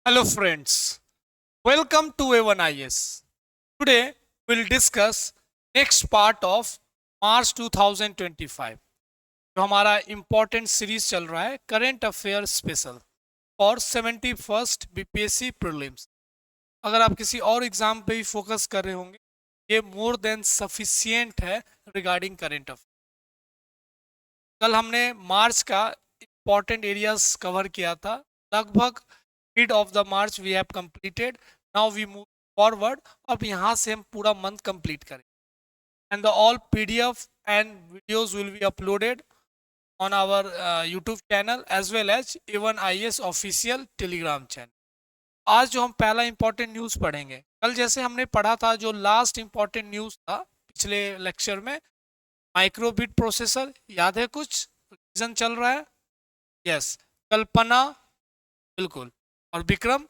Hello friends, welcome to A1IS. Today we'll discuss next part of March 2025 जो हमारा important series चल रहा है करंट अफेयर स्पेशल और 71st बीपीएससी प्रीलिम्स। अगर आप किसी और एग्जाम पे भी फोकस कर रहे होंगे ये मोर देन सफिशिएंट है रिगार्डिंग करंट अफेयर। कल हमने मार्च का इम्पोर्टेंट एरियाज कवर किया था, लगभग mid of the March we have completed. Now we move forward. अब यहाँ से हम पूरा मंथ कंप्लीट करें and the all PDF and videos will be uploaded on our YouTube channel as well as A1IS official Telegram channel. आज जो हम पहला इंपॉर्टेंट न्यूज़ पढ़ेंगे, कल जैसे हमने पढ़ा था जो लास्ट इंपॉर्टेंट न्यूज़ था पिछले लेक्चर में, माइक्रोबिट प्रोसेसर याद है, कुछ रीजन चल रहा है। यस, कल्पना बिल्कुल, और विक्रम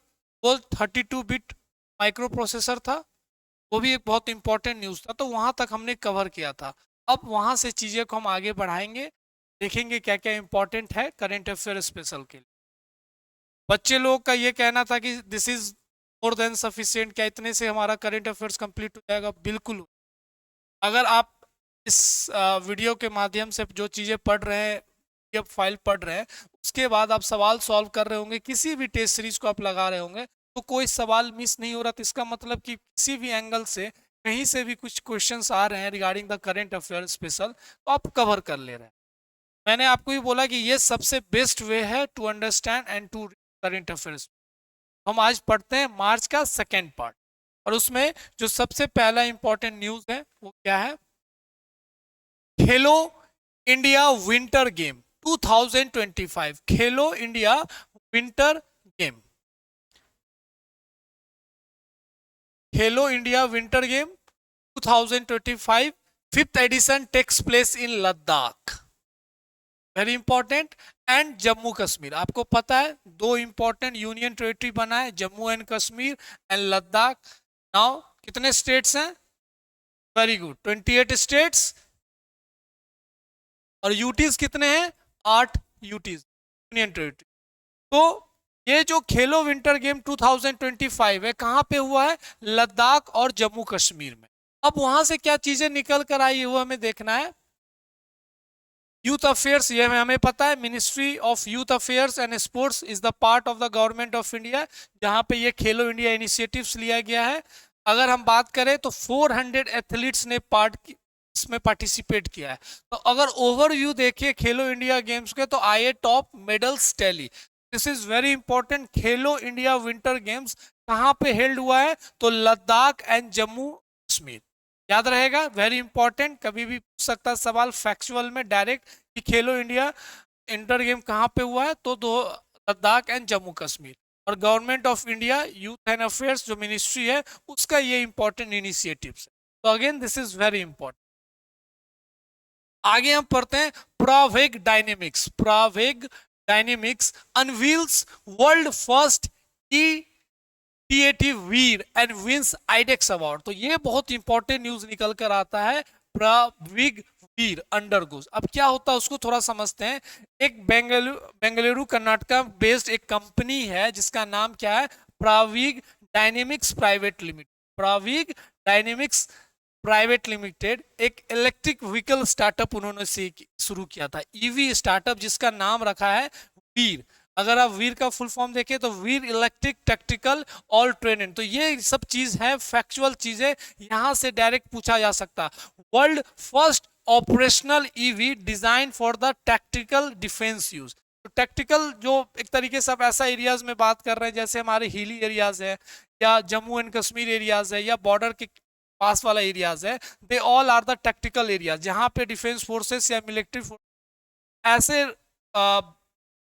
वो 32 बिट माइक्रो प्रोसेसर था, वो भी एक बहुत इंपॉर्टेंट न्यूज़ था, तो वहाँ तक हमने कवर किया था। अब वहाँ से चीज़ें को हम आगे बढ़ाएंगे, देखेंगे क्या क्या इंपॉर्टेंट है करेंट अफेयर स्पेशल के लिए। बच्चे लोग का ये कहना था कि this is more than sufficient, क्या इतने से हमारा करेंट अफेयर्स कंप्लीट हो जाएगा? बिल्कुल। अगर आप इस वीडियो के माध्यम से जो चीज़ें पढ़ रहे हैं, पीडीएफ फाइल पढ़ रहे हैं, उसके बाद आप सवाल सॉल्व कर रहे होंगे, किसी भी टेस्ट सीरीज को आप लगा रहे होंगे तो कोई सवाल मिस नहीं हो रहा, तो इसका मतलब कि किसी भी एंगल से कहीं से भी कुछ क्वेश्चंस आ रहे हैं regarding the current affair special तो आप कवर कर ले रहे हैं। मैंने आपको ही बोला कि ये सबसे बेस्ट वे है to understand and to current affairs. हम आज पढ़ते हैं मार्च का सेकेंड पार्ट, और उसमें जो सबसे पहला इंपॉर्टेंट न्यूज है वो क्या है? खेलो India winter game 2025, Khelo India winter game, Khelo India winter game 2025 fifth edition takes place in Ladakh, very important, and Jammu Kashmir. आपको पता है दो इंपॉर्टेंट यूनियन टेरिटरी बना है, Jammu and Kashmir and Ladakh. Now कितने स्टेट्स हैं? Very good, 28 states. और यूटीज कितने हैं? 8 यूटीज, यूनियन टेरिटरी। तो ये जो खेलो विंटर गेम 2025 है, कहां पे हुआ है? लद्दाख और जम्मू कश्मीर में। अब वहां से क्या चीजें निकल कर आई वो हमें देखना है। यूथ अफेयर्स, ये हमें पता है, ministry of youth affairs and sports is the part of the government of India, जहां पे ये खेलो इंडिया इनिशिएटिव्स लिया गया है। अगर हम बात करें तो 400 एथलीट्स ने इसमें पार्टिसिपेट किया है। तो अगर ओवरव्यू देखिए खेलो इंडिया गेम्स के, तो आए top medals tally. This is very important. Khelo India winter games कहां पे हेल्ड हुआ है? तो लद्दाख एंड जम्मू कश्मीर, याद रहेगा, वेरी इंपॉर्टेंट। कभी भी पूछ सकता सवाल फैक्चुअल में डायरेक्ट कि खेलो इंडिया इंटर गेम कहाँ पे हुआ है, तो दो लद्दाख एंड जम्मू कश्मीर। और government of India youth and affairs जो मिनिस्ट्री है उसका ये इंपॉर्टेंट इनिशिएटिव है। तो again this is very important. आगे हम पढ़ते हैं Pravaig dynamics. Pravaig dynamics unveils world first TAT Veer and wins iDEX award. तो ये बहुत इंपॉर्टेंट न्यूज निकल कर आता है। प्राविग वीर अंडरगोज, अब क्या होता है उसको थोड़ा समझते हैं। एक बेंगलुरु कर्नाटका बेस्ड एक कंपनी है जिसका नाम क्या है? Pravaig dynamics private limited. Pravaig dynamics private limited एक इलेक्ट्रिक व्हीकल स्टार्टअप उन्होंने शुरू किया था, ईवी स्टार्टअप, जिसका नाम रखा है वीर। अगर आप वीर का फुल फॉर्म देखें तो वीर इलेक्ट्रिक टैक्टिकल ऑल ट्रेनिंग। तो ये सब चीज है, फैक्चुअल चीजें, यहां से डायरेक्ट पूछा जा सकता। World first operational EV design for the tactical defence use. तो टैक्टिकल जो एक तरीके से आप ऐसा एरियाज में बात कर रहे हैं जैसे हमारे हिली एरियाज है, या जम्मू एंड कश्मीर एरियाज है, या बॉर्डर के पास वाला एरियाज है, they all are the tactical areas, जहां पे डिफेंस फोर्सेस या मिलिट्री ऐसे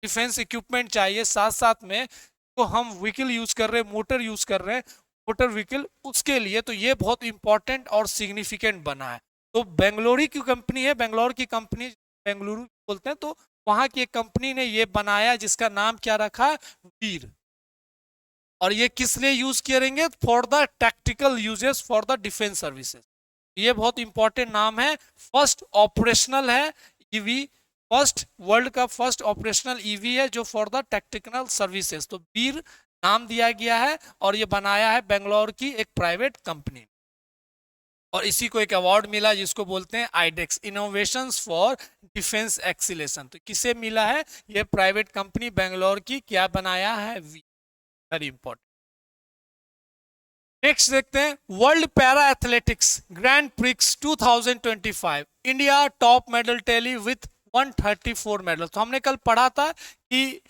डिफेंस इक्विपमेंट चाहिए। साथ साथ में तो हम व्हीकल यूज कर रहे हैं, मोटर यूज कर रहे हैं, मोटर व्हीकल, उसके लिए तो ये बहुत इंपॉर्टेंट और सिग्निफिकेंट बना है। तो बेंगलोर की कंपनी है, बेंगलोर की कंपनी, बेंगलुरु बोलते हैं, तो वहां की एक कंपनी ने ये बनाया जिसका नाम क्या रखा? वीर। और ये किस लिए यूज करेंगे? For the tactical uses for the defence services. ये बहुत इंपॉर्टेंट नाम है। फर्स्ट ऑपरेशनल है ईवी, फर्स्ट वर्ल्ड का फर्स्ट ऑपरेशनल ईवी है जो फॉर द टैक्टिकल सर्विसेज। तो वीर नाम दिया गया है और ये बनाया है बेंगलोर की एक प्राइवेट कंपनी, और इसी को एक अवार्ड मिला जिसको बोलते हैं iDEX, innovations for defence acceleration. तो किसे मिला है? ये प्राइवेट कंपनी बेंगलोर की क्या बनाया है? Very important. नेक्स्ट देखते हैं world para athletics grand prix 2025, India top medal tally with 134 medal. तो हमने कल पढ़ा था कि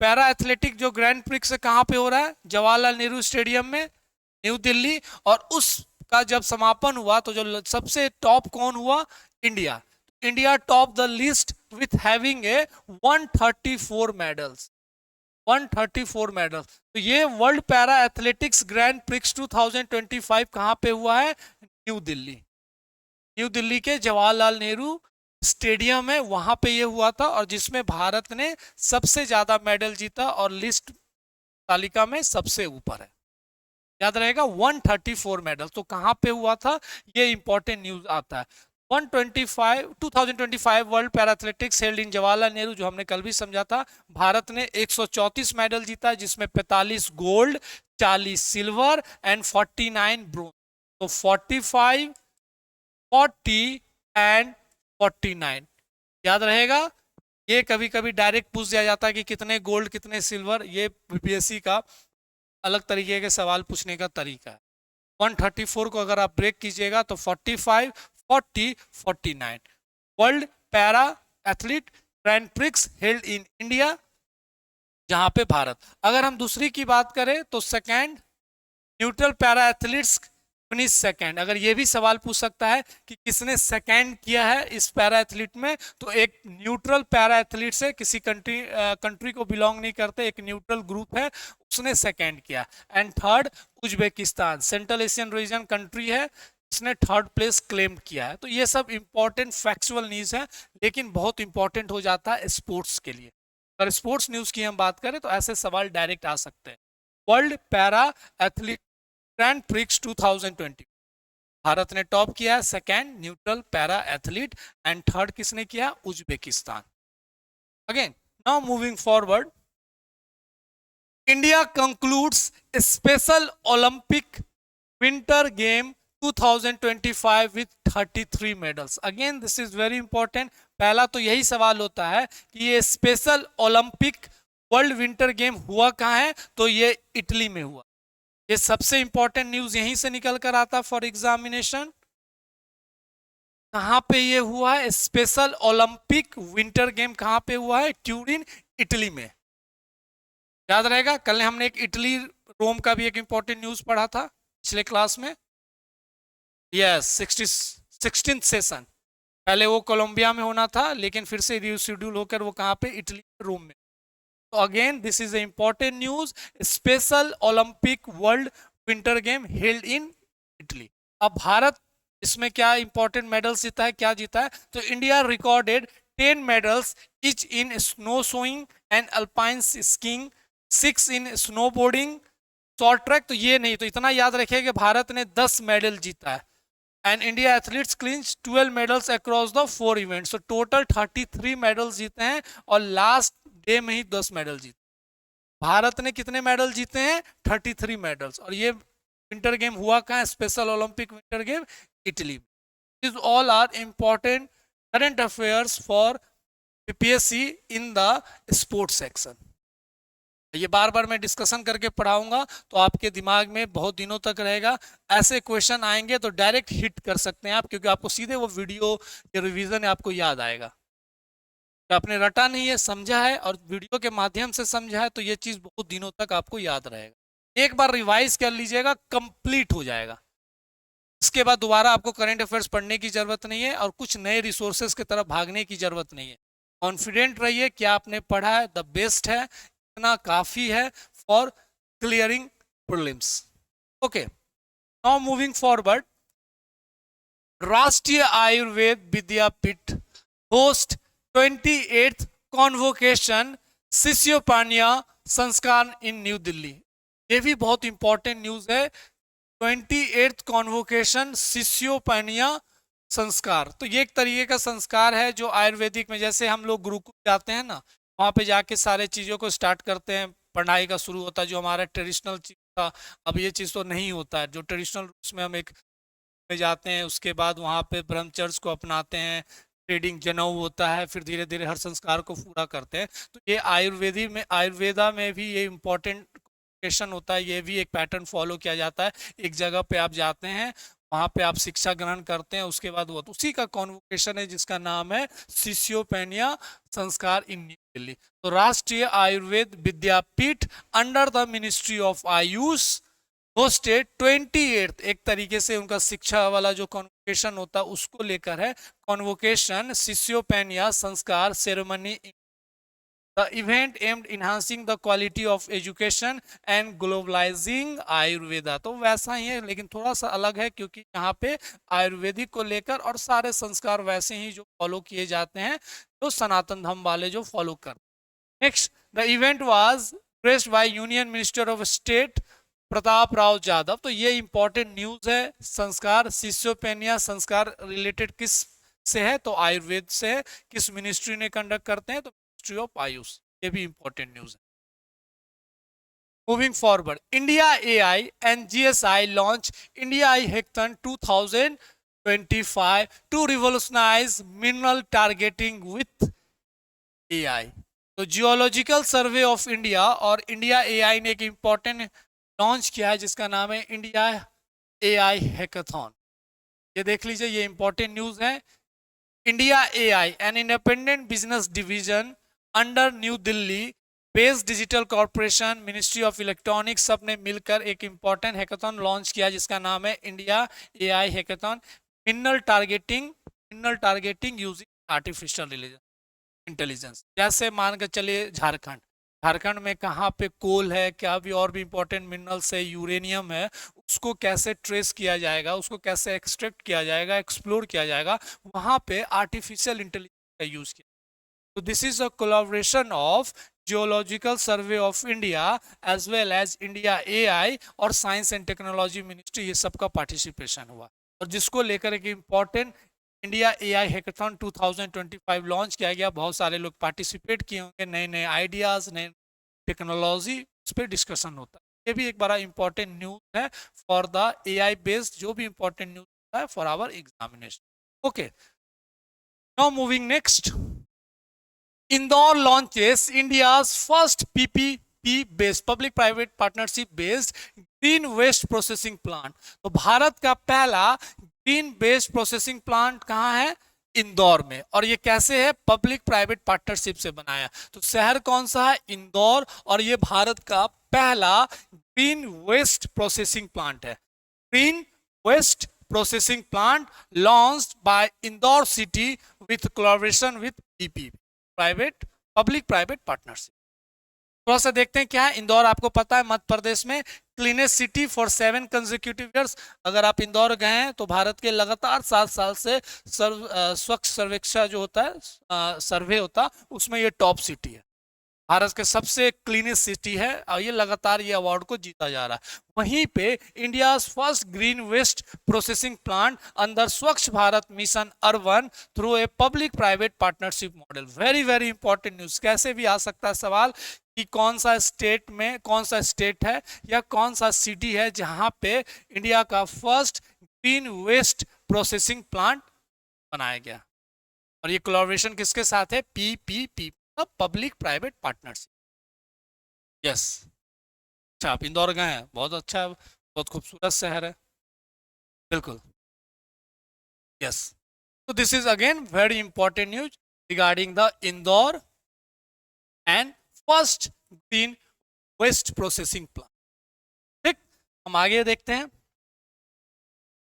पैरा एथलेटिक जो ग्रैंड प्रिक्स है कहाँ पे हो रहा है? जवाहरलाल नेहरू स्टेडियम में, न्यू दिल्ली। और उसका जब समापन हुआ तो जो सबसे टॉप कौन हुआ? India. India top the list with having a 134 medals, 134 medal. तो ये world para athletics grand prix 2025 कहां पे हुआ है? न्यू दिल्ली। न्यू दिल्ली के जवाहरलाल नेहरू स्टेडियम है, वहां पे ये हुआ था, और जिसमें भारत ने सबसे ज्यादा मेडल जीता और लिस्ट तालिका में सबसे ऊपर है। याद रहेगा 134 मेडल। तो कहां पे हुआ था? ये इंपॉर्टेंट न्यूज आता है। 2025 world para athletics held in Jawaharlal Nehru, जो हमने कल भी समझा था। भारत ने 134 मेडल जीता, जिसमें 45 गोल्ड, 40 सिल्वर एंड 49 ब्रोंज। तो 45, 40 एंड 49 याद रहेगा। ये कभी कभी डायरेक्ट पूछ दिया जाता है कि कितने गोल्ड कितने सिल्वर, ये बीपीएससी का अलग तरीके के सवाल पूछने का तरीका है। 134 को अगर आप ब्रेक कीजिएगा तो 45, 40, 49। World para athlete grand prix held in India, जहां पे भारत। अगर हम दूसरी की बात करें तो second neutral para athletes finish second. अगर ये भी सवाल पूछ सकता है कि किसने सेकेंड किया है इस पैरा एथलीट में, तो एक न्यूट्रल पैरा एथलीट से, किसी कंट्री को बिलोंग नहीं करते, एक न्यूट्रल ग्रुप है, उसने सेकेंड किया। And third Uzbekistan, central Asian region country है, इसने थर्ड प्लेस क्लेम किया है। तो ये सब इंपॉर्टेंट फैक्चुअल न्यूज है, लेकिन बहुत इंपॉर्टेंट हो जाता है स्पोर्ट्स के लिए। अगर स्पोर्ट्स न्यूज की हम बात करें तो ऐसे सवाल डायरेक्ट आ सकते हैं। World para athlete grand prix 2020, Bharat ने टॉप किया है, second neutral para athlete, and third किसने किया? Uzbekistan. Again now moving forward, India concludes special Olympic winter game 2025 with 33 medals. Again this is very important. पहला तो यही सवाल होता है कि ये special Olympic world winter game हुआ कहाँ है? तो ये इटली में हुआ। ये सबसे इंपॉर्टेंट न्यूज यहीं से निकल कर आता फॉर एग्जामिनेशन। कहां पे ये हुआ है? स्पेशल ओलंपिक विंटर गेम कहां पे हुआ है? ट्यूरिन, इटली में। याद रहेगा कल हमने एक इटली रोम का भी एक इंपॉर्टेंट न्यूज पढ़ा था पिछले क्लास में। Yes, 16th session. पहले वो कोलंबिया में होना था, लेकिन फिर से रीशेड्यूल होकर वो कहां पे? इटली, रोम में। तो again this is important news, special Olympic world winter game held in Italy. अब भारत इसमें क्या इंपॉर्टेंट मेडल्स जीता है, क्या जीता है? तो India recorded 10 medals each in snowshoeing and alpine skiing, 6 in snowboarding, short track. तो ये नहीं, तो इतना याद रखिए कि भारत ने 10 मेडल जीता है। And India athletes clinch 12 medals across the 4 events. तो टोटल 33 मेडल्स जीते हैं, और लास्ट डे में ही 10 मेडल जीते। भारत ने कितने मेडल जीते हैं? 33 मेडल्स। और ये विंटर गेम हुआ कहाँ? Special Olympic winter game Italy. This all are important current affairs for BPSC in the sports section. ये बार बार मैं डिस्कशन करके पढ़ाऊंगा तो आपके दिमाग में बहुत दिनों तक रहेगा। ऐसे क्वेश्चन आएंगे तो डायरेक्ट हिट कर सकते हैं आप, क्योंकि आपको सीधे वो वीडियो या रिवीजन आपको याद आएगा। तो आपने रटा नहीं है, समझा है, और वीडियो के माध्यम से समझा है, तो ये चीज बहुत दिनों तक आपको याद रहेगा। एक बार रिवाइज कर लीजिएगा, कंप्लीट हो जाएगा। इसके बाद दोबारा आपको करंट अफेयर्स पढ़ने की जरूरत नहीं है, और कुछ नए रिसोर्सेज की तरफ भागने की जरूरत नहीं है। कॉन्फिडेंट रहिए, क्या आपने पढ़ा है द बेस्ट है, इतना काफी है for clearing prelims. Okay, now moving forward, राष्ट्रीय आयुर्वेद विद्यापीठ होस्ट 28th कॉन्वोकेशन शिष्योपानिया संस्कार इन न्यू दिल्ली। ये भी बहुत इंपॉर्टेंट न्यूज है। 28th कॉन्वोकेशन शिष्योपानिया संस्कार, तो ये एक तरीके का संस्कार है जो आयुर्वेदिक में, जैसे हम लोग गुरुकुल जाते हैं ना, वहां पे जाके सारे चीजों को स्टार्ट करते हैं पढ़ाई का शुरू होता है, जो हमारा ट्रेडिशनल चीज था। अब ये चीज तो नहीं होता है, जो ट्रेडिशनल रूट्स में हम एक में जाते हैं, उसके बाद वहाँ पे ब्रह्मचर्य को अपनाते हैं, ट्रेडिंग जनेऊ होता है, फिर धीरे धीरे हर संस्कार को पूरा करते हैं। तो ये आयुर्वेदा में भी ये इम्पोर्टेंट क्वेश्चन होता है, ये भी एक पैटर्न फॉलो किया जाता है। एक जगह पे आप जाते हैं, वहाँ पे आप शिक्षा ग्रहण करते हैं, उसके बाद वो उसी का कॉन्वोकेशन है जिसका नाम है शिष्योपेनिया संस्कार इन न्यू दिल्ली। तो Rashtriya Ayurveda Vidyapeeth under the ministry of AYUSH hosted 28th, एक तरीके से उनका शिक्षा वाला जो कॉन्वोकेशन होता है उसको लेकर है, कॉन्वोकेशन शिष्योपेनिया संस्कार ceremony. The event aimed enhancing the quality of education and globalizing Ayurveda। तो वैसा ही है लेकिन थोड़ा सा अलग है, क्योंकि यहाँ पे आयुर्वेदिक को लेकर और सारे संस्कार वैसे ही जो फॉलो किए जाते हैं, तो सनातन धर्म वाले जो फॉलो करते हैं। Next, the event was pressed by union minister of state Pratap Rao Yadav. तो ये इंपॉर्टेंट न्यूज है। संस्कार शिष्योपेनिया संस्कार रिलेटेड किस से है, तो आयुर्वेद से है। किस मिनिस्ट्री ने कंडक्ट करते हैं, तो मिनिस्ट्री ऑफ आयुष। ये भी इंपॉर्टेंट न्यूज है। Moving forward, India AI and GSI launch India AI hackathon 2025 to revolutionise mineral targeting with AI. तो जियोलॉजिकल सर्वे ऑफ इंडिया और इंडिया एआई ने एक इंपॉर्टेंट लॉन्च किया है जिसका नाम है इंडिया एआई हैकेथॉन। ये देख लीजिए, ये इंपॉर्टेंट न्यूज है। India AI an independent business division under new Delhi based digital corporation ministry of electronics सब ने मिलकर एक इंपॉर्टेंट हैकेथॉन लॉन्च किया जिसका नाम है India AI hackathon mineral targeting using artificial intelligence. जैसे मान के चलिए झारखंड में कहाँ पे कोल है, क्या भी और भी इंपॉर्टेंट मिनरल्स है, यूरेनियम है, उसको कैसे ट्रेस किया जाएगा, उसको कैसे एक्सट्रैक्ट किया जाएगा, एक्सप्लोर किया जाएगा, वहाँ पे आर्टिफिशियल इंटेलिजेंस का यूज किया। तो this is a collaboration of geological survey of India as well as India AI और साइंस एंड टेक्नोलॉजी मिनिस्ट्री, ये सबका पार्टिसिपेशन हुआ और जिसको लेकर एक important India AI hackathon 2025 launch किया गया। बहुत सारे लोग पार्टिसिपेट किए होंगे, नए नए आइडियाज, नए टेक्नोलॉजी, उस पर डिस्कशन होता है। ये भी एक बड़ा इंपॉर्टेंट न्यूज है फॉर द एआई बेस्ड, जो भी इंपॉर्टेंट न्यूज होता है for our examination. Okay, now moving next, Indore launches India's first PPP based public private partnership based green waste processing plant. तो भारत का पहला ग्रीन वेस्ट प्रोसेसिंग प्लांट कहाँ है, इंदौर में। और ये कैसे है, पब्लिक प्राइवेट पार्टनरशिप से बनाया। तो शहर कौन सा है, इंदौर, और ये भारत का पहला ग्रीन वेस्ट प्रोसेसिंग प्लांट है। Green waste processing plant launched by Indore city with collaboration with PPP private public private partnership. थोड़ा सा देखते हैं क्या है। इंदौर आपको पता है मध्य प्रदेश में cleanest city for 7 consecutive years. अगर आप इंदौर गए हैं तो भारत के लगातार 7 साल से स्वच्छ सर्वेक्षण जो होता है, सर्वे होता, उसमें ये टॉप सिटी है, भारत के सबसे क्लीनेस्ट सिटी है और ये लगातार ये अवार्ड को जीता जा रहा है। वहीं पे India first green waste processing plant अंदर Swachh Bharat mission urban through a public private partnership model. Very very important news. कैसे भी आ सकता है सवाल कि कौन सा स्टेट है या कौन सा सिटी है जहां पे इंडिया का first green waste processing plant बनाया गया। और ये कोलैबोरेशन किसके साथ है, PPP, public private partnership. Yes, अच्छा आप इंदौर गए हैं, बहुत अच्छा है, बहुत खूबसूरत शहर है, बिल्कुल। यस, तो this is again very important news regarding the Indore and first green waste processing plant. ठीक, हम आगे देखते हैं।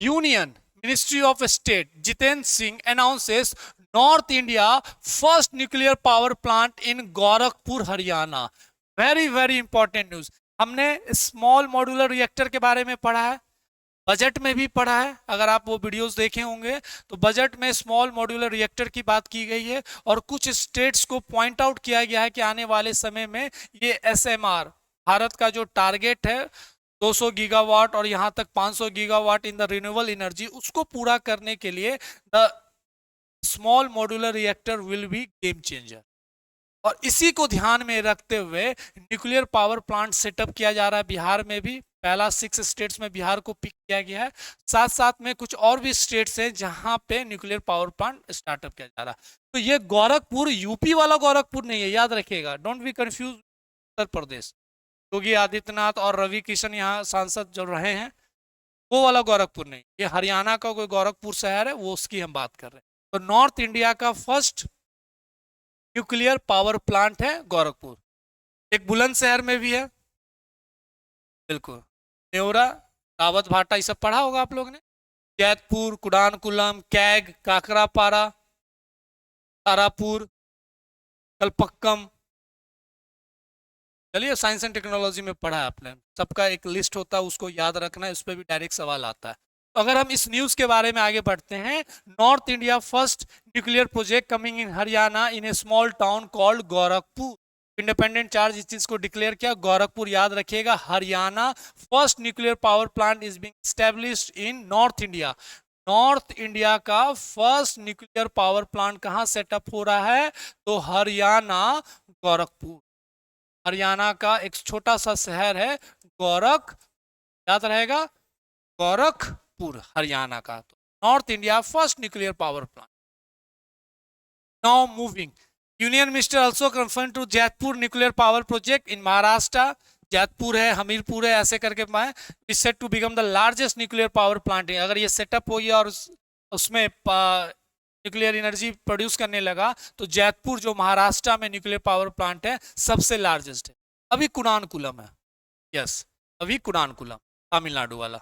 Union ministry of state Jitendra Singh announces north India first nuclear power plant in Gorakhpur Haryana. Very very important news. हमने small modular reactor के बारे में पढ़ा है, बजट में भी पढ़ा है, अगर आप वो वीडियोस देखे होंगे तो बजट में स्मॉल मॉड्यूलर रिएक्टर की बात की गई है और कुछ स्टेट्स को पॉइंट आउट किया गया है कि आने वाले समय में ये एसएमआर भारत का जो टारगेट है 200 गीगावाट और यहां तक 500 gigawatt in the renewable energy, उसको पूरा करने के लिए the small modular reactor will be game changer. और इसी को ध्यान में रखते हुए न्यूक्लियर पावर प्लांट सेटअप किया जा रहा है बिहार में भी। पहला 6 स्टेट्स में बिहार को पिक किया गया है, साथ साथ में कुछ और भी स्टेट्स हैं जहां पे न्यूक्लियर पावर प्लांट स्टार्टअप किया जा रहा है। तो ये गोरखपुर यूपी वाला गोरखपुर नहीं है, याद रखिएगा, don't be confuse. Uttar Pradesh, Yogi Adityanath और रवि किशन यहाँ सांसद जो रहे हैं, वो वाला गोरखपुर नहीं, ये हरियाणा का कोई गोरखपुर शहर है, वो उसकी हम बात कर रहे हैं। तो नॉर्थ इंडिया का फर्स्ट न्यूक्लियर पावर प्लांट है गोरखपुर। एक बुलंदशहर में भी है, बिल्कुल, नेवरा, दावत भाटा, ये सब पढ़ा होगा आप लोग ने। जैतपुर, कुडानकुलम, कैग, काकरापारा, तारापुर, कलपक्कम, चलिए साइंस एंड टेक्नोलॉजी में पढ़ा है आपने, सबका एक लिस्ट होता है, उसको याद रखना है, उस पर भी डायरेक्ट सवाल आता है। तो अगर हम इस न्यूज के बारे में आगे बढ़ते हैं, north India first nuclear project coming in Haryana in A small town called Gorakhpur. Independent charge इस चीज को डिक्लेयर किया, गोरखपुर याद रखिएगा, Haryana. First nuclear power plant is being established in north India. North India का फर्स्ट न्यूक्लियर पावर प्लांट कहां setup हो रहा है? तो हरियाणा, गोरखपुर। हरियाणा का एक छोटा सा शहर है गोरख, याद रहेगा, गोरखपुर हरियाणा का। तो north India first nuclear power plant. Now moving, union minister also confirm to Jaitapur nuclear power project in Maharashtra. Jaitapur है, हमीरपुर है, ऐसे करके मैं is set to become the largest nuclear power plant. अगर ये सेटअप हो गया और उसमें न्यूक्लियर एनर्जी प्रोड्यूस करने लगा, तो जैतपुर जो महाराष्ट्र में न्यूक्लियर पावर प्लांट है सबसे लार्जेस्ट है। अभी कुडानकुलम है, यस, अभी कुडानकुलम तमिलनाडु वाला।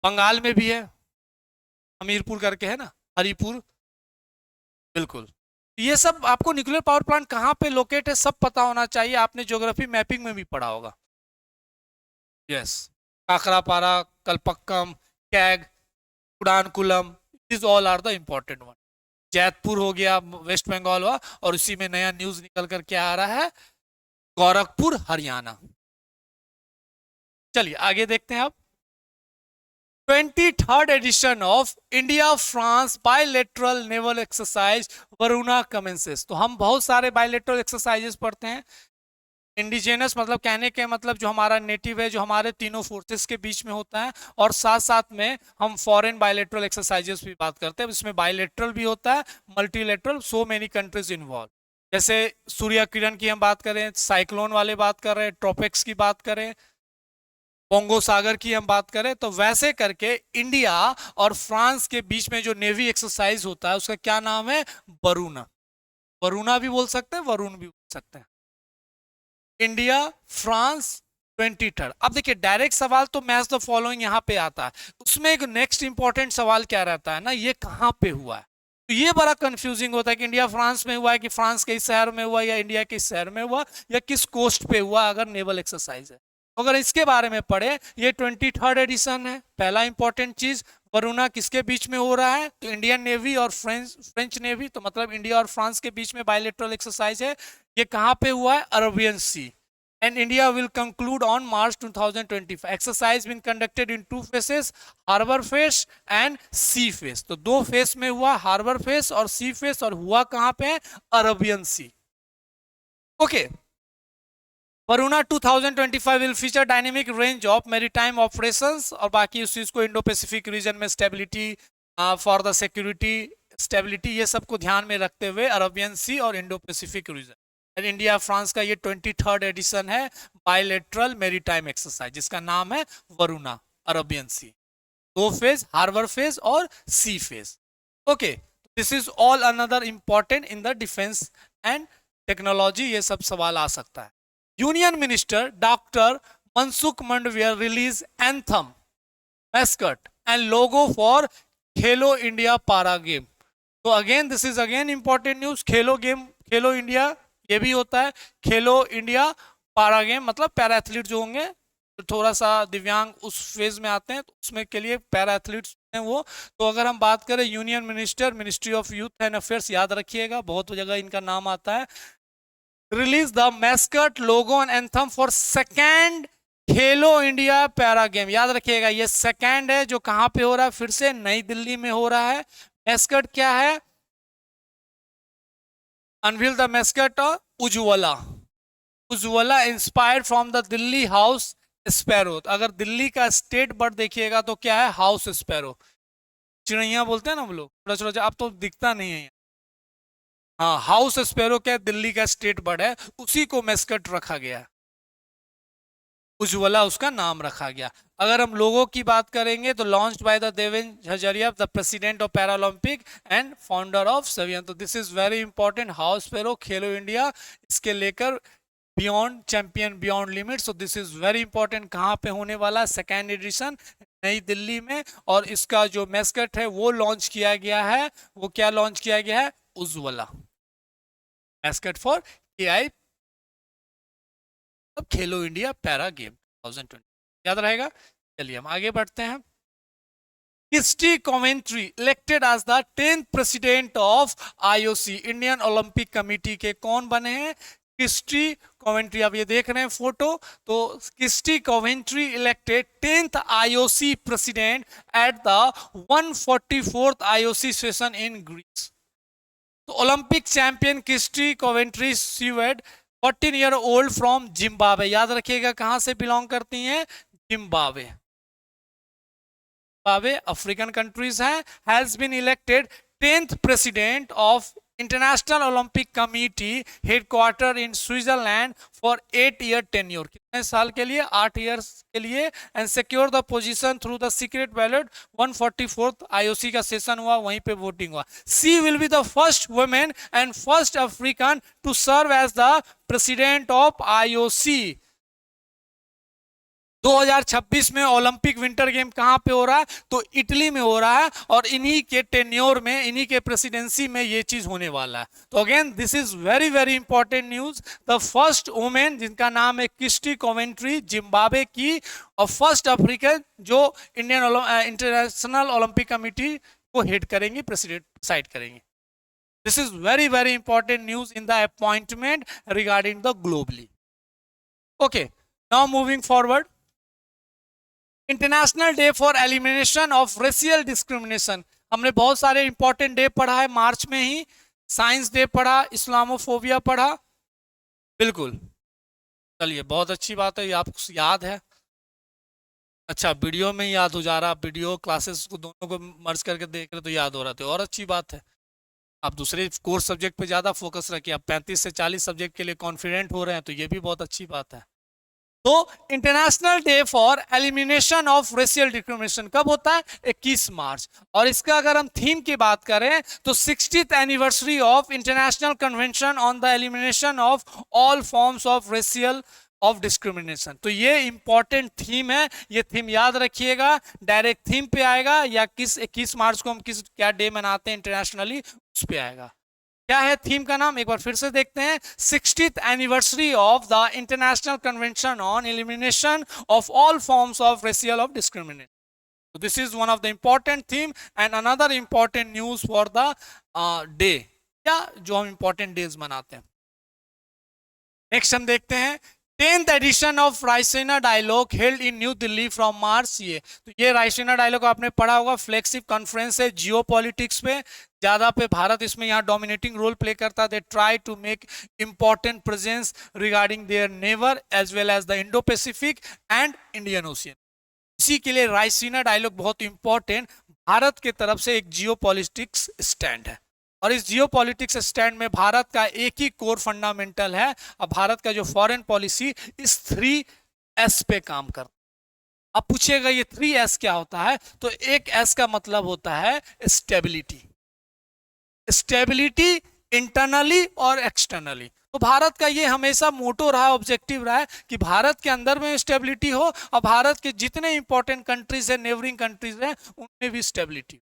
बंगाल में भी है, हमीरपुर करके है ना, हरिपुर, बिल्कुल। ये सब आपको न्यूक्लियर पावर प्लांट कहाँ पे लोकेट है सब पता होना चाहिए, आपने ज्योग्राफी मैपिंग में भी पढ़ा होगा। Yes, Kakrapar, Kalpakkam, Kaiga, Kudankulam, this all are the important one. Jaitapur हो गया वेस्ट बंगाल हुआ, और उसी में नया न्यूज निकल कर क्या आ रहा है? गोरखपुर हरियाणा। चलिए आगे देखते हैं अब। 23rd edition of India France bilateral naval exercise Varuna commences. तो हम बहुत सारे बायलैटरल एक्सरसाइजेस पढ़ते हैं। इंडिजिनस मतलब कहने के मतलब जो हमारा नेटिव है, जो हमारे तीनों फोर्सेस के बीच में होता है, और साथ साथ में हम फॉरेन बायलैटरल एक्सरसाइजेस भी बात करते हैं। इसमें बायलैटरल भी होता है, multilateral, so many countries involve. जैसे सूर्य किरण की हम बात करें, साइक्लोन वाले बात कर रहे हैं, ट्रॉपिक्स की बात करें, बोंगो सागर की हम बात करें, तो वैसे करके इंडिया और फ्रांस के बीच में जो नेवी एक्सरसाइज होता है उसका क्या नाम है? वरुणा। वरुणा भी बोल सकते हैं, वरुण भी बोल सकते हैं। India France 23rd। अब देखिए डायरेक्ट सवाल तो मैच द फॉलोइंग यहाँ पे आता है, उसमें एक नेक्स्ट इंपॉर्टेंट सवाल क्या रहता है ना, ये कहाँ पे हुआ है। तो ये बड़ा कंफ्यूजिंग होता है कि इंडिया फ्रांस में हुआ है, कि फ्रांस के इस शहर में हुआ, या इंडिया के इस शहर में हुआ, या किस कोस्ट पे हुआ अगर नेवल एक्सरसाइज है। अगर इसके बारे में पढ़े, ये 23rd एडिशन है। पहला इंपॉर्टेंट चीज, वरुणा किसके बीच में हो रहा है? तो इंडियन नेवी और फ्रेंच नेवी, तो मतलब इंडिया और फ्रांस के बीच में बायलैटरल एक्सरसाइज है। ये कहाँ पे हुआ है? Arabian sea. And India will conclude on March 2025. Exercise been conducted in 2 phases, harbor phase and sea phase. तो 2 फेस में हुआ, हार्बर फेस और सी फेस, और हुआ कहां पे? Arabian sea. Okay, Varuna 2025 will feature dynamic range of maritime operations, और बाकी उस चीज को इंडो पैसिफिक रीजन में stability, for the security stability, ये सबको ध्यान में रखते हुए अरेबियन सी और Indo Pacific region. India France का ये 23rd एडिशन है बायलैटरल मैरीटाइम एक्सरसाइज, जिसका नाम है Varuna, Arabian sea. 2 phase, harbour phase और sea phase. Okay, this is all another important in the defence and technology, ये सब सवाल आ सकता है। Union minister doctor Mansukh Mandaviya release anthem, mascot and logo for Khelo India para game. तो again this is again important news. Khelo game, Khelo India ये भी होता है, खेलो इंडिया पारा गेम, मतलब पैरा एथलीट जो होंगे, तो थोड़ा सा दिव्यांग उस फेज में आते हैं, तो उसमें के लिए पैरा एथलीट्स हैं वो। तो अगर हम बात करें union minister, ministry of youth and affairs, याद रखिएगा, बहुत जगह इनका नाम आता है। Release the mascot, logo and anthem for second Khelo India para game. याद रखिएगा ये सेकेंड है, जो कहां पे हो रहा है? फिर से नई दिल्ली में हो रहा है। मैस्कट क्या है? Unveil the mascot Ujjwala. Ujjwala inspired from the Delhi house sparrow. अगर दिल्ली का स्टेट बर्ड देखिएगा तो क्या है, हाउस स्पैरो, चिड़ैया बोलते हैं ना हम लोग, छोटा छोटा, अब तो दिखता नहीं है। हाँ, हाउस स्पैरो क्या है, दिल्ली का स्टेट बर्ड है, उसी को मैस्कट रखा गया, उज्ज्वला उसका नाम रखा गया। अगर हम लोगों की बात करेंगे तो launched by the Devendra Jhajharia, the president of Paralympic and founder of सवियन। तो this is very important, house sparrow, Khelo India, इसके लेकर beyond champion beyond limit. So this is very important. कहाँ पे होने वाला, सेकेंड एडिशन नई दिल्ली में, और इसका जो मैस्कट है वो लॉन्च किया गया है। वो क्या लॉन्च किया गया है, उज्ज्वला, मैस्कट फॉर एआई, अब खेलो इंडिया पैरा गेम 2020, याद रहेगा। चलिए हम आगे बढ़ते हैं। Kirsty Coventry elected as the 10th president of IOC, Indian Olympic committee के कौन बने हैं, क्रिस्टी कॉवेंट्री। आप ये देख रहे हैं फोटो, तो Kirsty Coventry elected 10th IOC president at the 144th IOC session in Greece. तो ओलंपिक चैंपियन क्रिस्टी कॉवेंट्री सीवेड 14-year-old फ्रॉम जिम्बाब्वे, याद रखिएगा कहां से बिलोंग करती हैं, जिम्बाब्वे, जिम्बाब्वे अफ्रीकन कंट्रीज है, has been elected 10th president of international Olympic committee headquarter in Switzerland for 8-year tenure, कितने साल के लिए, 8 years के लिए, and secure the position through the secret ballot. 144th IOC का सेशन हुआ, वहीं पे वोटिंग हुआ। She will be the first women and first African to serve as the president of IOC. 2026 में ओलंपिक विंटर गेम कहां पे हो रहा है, तो इटली में हो रहा है, और इन्हीं के टेन्योर में, इन्हीं के प्रेसिडेंसी में ये चीज होने वाला है। तो again this is very very important news. The first women जिनका नाम है क्रिस्टी कॉवेंट्री, जिम्बाब्वे की, और फर्स्ट अफ्रीकन जो इंडियन इंटरनेशनल ओलंपिक कमिटी को हेड करेंगी, प्रेसिडेंट साइड करेंगी। This is very very important news in the appointment regarding the globally. Okay, now moving forward, international day for elimination of racial discrimination. हमने बहुत सारे important day पढ़ा है मार्च में ही, science day पढ़ा, इस्लामोफोबिया पढ़ा, बिल्कुल, चलिए बहुत अच्छी बात है, ये आपको याद है। अच्छा, वीडियो में याद हो जा रहा, वीडियो क्लासेस को दोनों को मर्ज करके देख रहे तो याद हो रहा था, और अच्छी बात है। आप दूसरे कोर्स सब्जेक्ट पे ज़्यादा फोकस रखिए, आप 35 से 40 सब्जेक्ट के लिए कॉन्फिडेंट हो रहे हैं, तो ये भी बहुत अच्छी बात है। तो international day for elimination of racial discrimination कब होता है, 21 मार्च। और इसका अगर हम थीम की बात करें तो 60th anniversary of international convention on the elimination of all forms of racial of discrimination. तो ये इंपॉर्टेंट थीम है, ये थीम याद रखिएगा, डायरेक्ट थीम पे आएगा, या किस 21 मार्च को हम किस क्या डे मनाते हैं इंटरनेशनली, उस पे आएगा। क्या है थीम का नाम, एक बार फिर से देखते हैं, 60th anniversary of the international convention on elimination of all forms of racial of discrimination. So this is one of the important theme and another important news for the day, या जो हम important days मनाते हैं। Next हम देखते हैं 10th edition of Raisina dialogue held in New Delhi from March. ये तो ये रायसीना डायलॉग आपने पढ़ा होगा, फ्लैगशिप कॉन्फ्रेंस है जियो पॉलिटिक्स पे, ज्यादा पे भारत इसमें यहाँ डोमिनेटिंग रोल प्ले करता है। They try to make important presence regarding their neighbour as well as the Indo Pacific and Indian Ocean. इसी के लिए रायसीना डायलॉग बहुत इंपॉर्टेंट भारत के तरफ से एक जियो पॉलिटिक्स स्टैंड है, और इस जियो पॉलिटिक्स स्टैंड में भारत का एक ही कोर फंडामेंटल है, और भारत का जो फॉरेन पॉलिसी इस 3S पे काम करता है। अब पूछिएगा ये 3S क्या होता है, तो एक S का मतलब होता है स्टेबिलिटी, स्टेबिलिटी इंटरनली और एक्सटर्नली। तो भारत का ये हमेशा मोटो रहा, ऑब्जेक्टिव रहा है कि भारत के अंदर में स्टेबिलिटी हो, और भारत के जितने इंपॉर्टेंट कंट्रीज है, नेबरिंग कंट्रीज है, उनमें भी स्टेबिलिटी।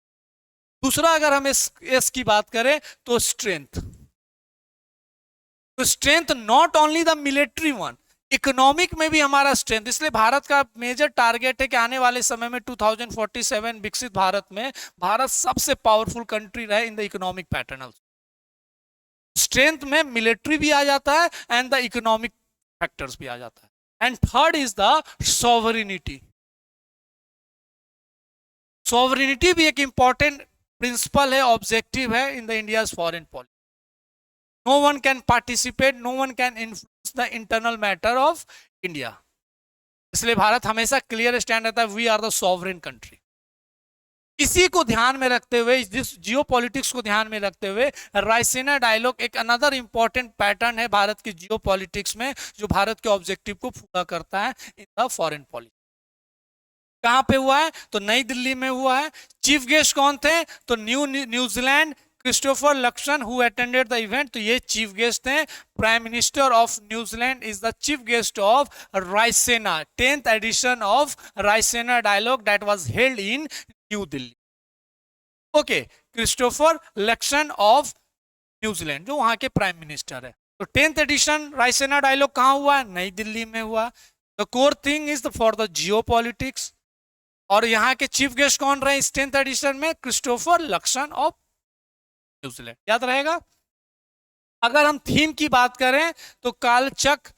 दूसरा अगर हम एस की बात करें तो स्ट्रेंथ, तो strength not only the military one, economic में भी हमारा स्ट्रेंथ। इसलिए भारत का मेजर टारगेट है कि आने वाले समय में 2047 विकसित भारत में भारत सबसे पावरफुल कंट्री रहे in the economic pattern. Strength में मिलिट्री भी आ जाता है एंड द इकोनॉमिक फैक्टर्स भी आ जाता है। And third is the sovereignty. Sovereignty भी एक इंपॉर्टेंट प्रिंसिपल है, ऑब्जेक्टिव है in the India's foreign policy. No one can participate, no one can influence the internal matter of India. इसलिए भारत हमेशा क्लियर स्टैंड रहता है, we are the sovereign country. इसी को ध्यान में रखते हुए, जिस जियो पॉलिटिक्स को ध्यान में रखते हुए, रायसीना डायलॉग एक अनदर इंपॉर्टेंट पैटर्न है भारत की जियो पॉलिटिक्स में, जो भारत के ऑब्जेक्टिव को पूरा करता है इन द फॉरेन पॉलिसी। कहां पे हुआ है? तो नई दिल्ली में हुआ है। चीफ गेस्ट कौन थे? तो New Zealand Christopher Luxon who attended the event. तो ये चीफ गेस्ट थे। Prime minister of New Zealand is the chief guest of Raisina 10th edition of Raisina dialogue that was held in New Delhi. Okay, Christopher Luxon of New Zealand जो वहां के prime minister है। तो 10th addition Raisena dialogue कहां हुआ? नई दिल्ली में हुआ। The core thing is for the Jio politics. और यहाँ के चीफ गेस्ट कौन रहे इस 10th एडिशन में? Christopher Luxon of New Zealand. याद रहेगा। अगर हम थीम की बात करें तो Kalachakra,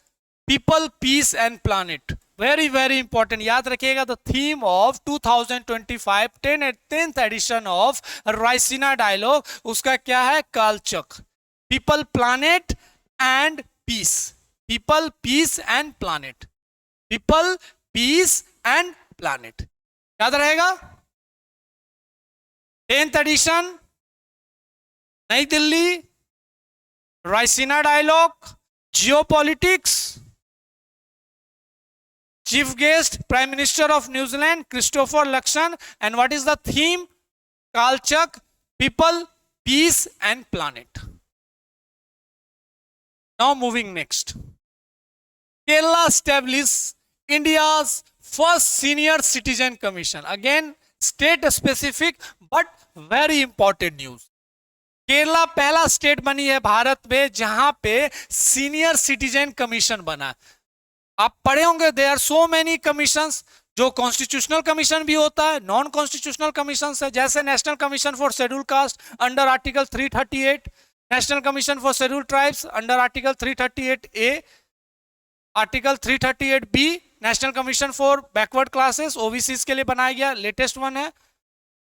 people, peace and planet, very very important. याद रखिएगा the theme of 2025 10th edition of Raisina dialogue, उसका क्या है? Kalachakra, people, planet and peace. People, peace and planet, people, peace and planet. याद रहेगा। 10th एडिशन, नई Delhi, Raisina dialogue, geopolitics, chief guest prime minister of New Zealand Christopher Luxon, and what is the theme? Kalchak, people, peace and planet. Now moving next, Kerala established India's first senior citizen commission. Again state specific but very important news. Kerala पहला state बनी है भारत में जहां पे senior citizen commission बना। आप पढ़े होंगे there are so many commissions, जो कॉन्स्टिट्यूशनल कमीशन भी होता है, नॉन कॉन्स्टिट्यूशनल कमीशन है, जैसे national commission for scheduled caste under article 338, national commission for scheduled tribes under article 338A, article 338B, national commission for backward classes OBCs के लिए बनाया गया, लेटेस्ट वन है।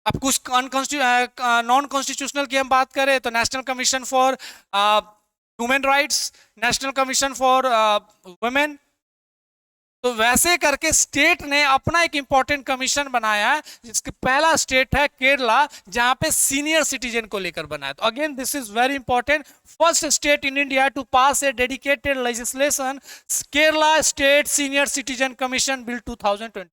अब कुछ नॉन कॉन्स्टिट्यूशनल की हम बात करें तो national commission for human rights, national commission for women. तो वैसे करके स्टेट ने अपना एक इंपॉर्टेंट कमीशन बनाया है, जिसका पहला स्टेट है केरला, जहां पे सीनियर सिटीजन को लेकर बनाया। तो again this is very important, first state in India to pass a dedicated legislation, Kerala state senior citizen commission bill 2025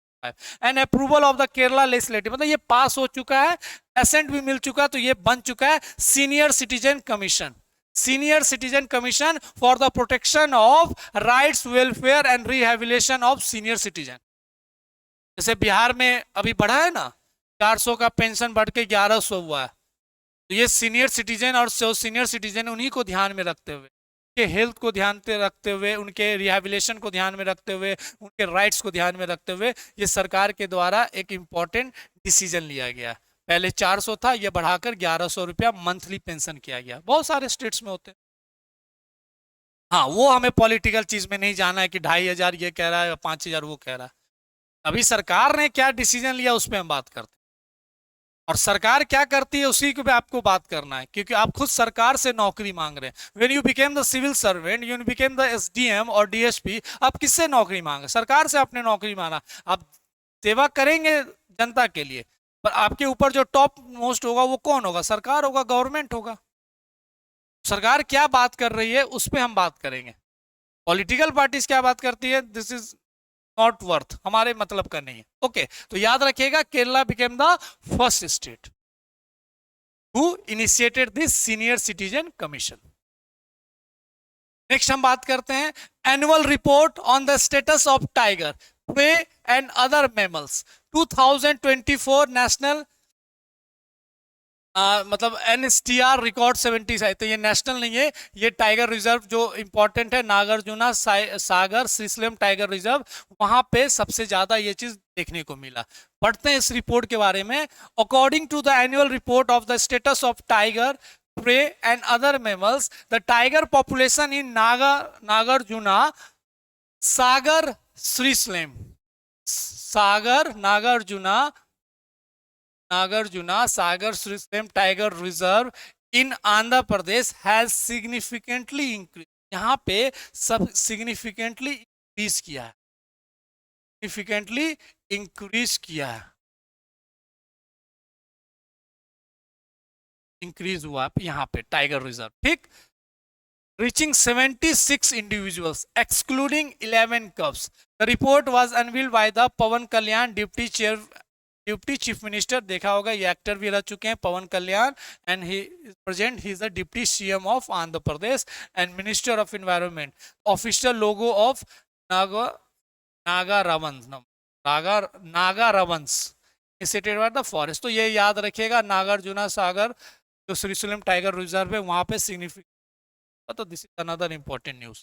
and approval of the Kerala legislative. मतलब ये पास हो चुका है, एसेंट भी मिल चुका है, तो ये बन चुका है senior citizen commission, senior citizen commission for the protection of rights, welfare and rehabilitation of senior citizen. जैसे बिहार में अभी बढ़ा है ना, 400 का पेंशन बढ़ के 1100 हुआ है, तो ये सीनियर सिटीजन और सीनियर सिटीजन उन्हीं को ध्यान में रखते हुए, उनके हेल्थ को ध्यान में रखते हुए, उनके रिहेबिलिटेशन को ध्यान में रखते हुए, उनके राइट्स को ध्यान में रखते हुए ये सरकार के द्वारा एक इंपॉर्टेंट डिसीजन लिया गया। पहले 400 था, यह बढ़ाकर 1100 रुपया मंथली पेंशन किया गया। बहुत सारे स्टेट्स में होते हैं। हाँ, वो हमें पॉलिटिकल चीज में नहीं जाना है कि 2500 ये कह रहा है, 5000 वो कह रहा है। अभी सरकार ने क्या डिसीजन लिया उस पर हम बात करते हैं, और सरकार क्या करती है उसी पे आपको बात करना है, क्योंकि आप खुद सरकार से नौकरी मांग रहे हैं। When you became the civil servant, you became the SDM और डीएसपी, आप किससे नौकरी मांगे? सरकार से आपने नौकरी मांगा। आप सेवा करेंगे जनता के लिए, पर आपके ऊपर जो टॉप मोस्ट होगा वो कौन होगा? सरकार होगा, गवर्नमेंट होगा। सरकार क्या बात कर रही है उस पर हम बात करेंगे। पॉलिटिकल पार्टीज क्या बात करती है, दिस इज नॉट वर्थ, हमारे मतलब का नहीं है। ओके, तो याद रखिएगा Kerala became the first state who initiated this senior citizen commission. Next हम बात करते हैं annual report on the status of tiger, prey and other mammals 2024 national मतलब एनएसटीआर रिकॉर्ड 70 है। तो ये नेशनल नहीं है, ये टाइगर रिजर्व जो इंपॉर्टेंट है, नागार्जुना सागर श्रीशैलम टाइगर रिजर्व, वहां पे सबसे ज्यादा ये चीज देखने को मिला। पढ़ते हैं इस रिपोर्ट के बारे में। According to the annual report of the status of tiger, prey and other mammals, the tiger population in Nagarjuna Sagar Srisailam, Sagar Nagarjuna Sagar Srisailam tiger reserve in Andhra Pradesh has significantly increase, यहाँ पे सब सिग्निफिकेंटली इंक्रीज किया है, सिग्निफिकेंटली इंक्रीज किया है, इंक्रीज हुआ यहाँ पे टाइगर रिजर्व, ठीक। Reaching 76 individuals, excluding 11 cubs. The report was unveiled by the Pawan Kalyan, Deputy Chief Minister. देखा होगा ये एक्टर भी रह चुके हैं पवन कल्याण, and he is present. He is the Deputy CM of Andhra Pradesh and Minister of Environment. Official logo of Naga Ravans initiated by the forest. तो ये याद रखिएगा, नागार्जुना सागर जो श्रीशैलम टाइगर रिजर्व है वहां पे सिग्निफिकेंट, तो this is another important news.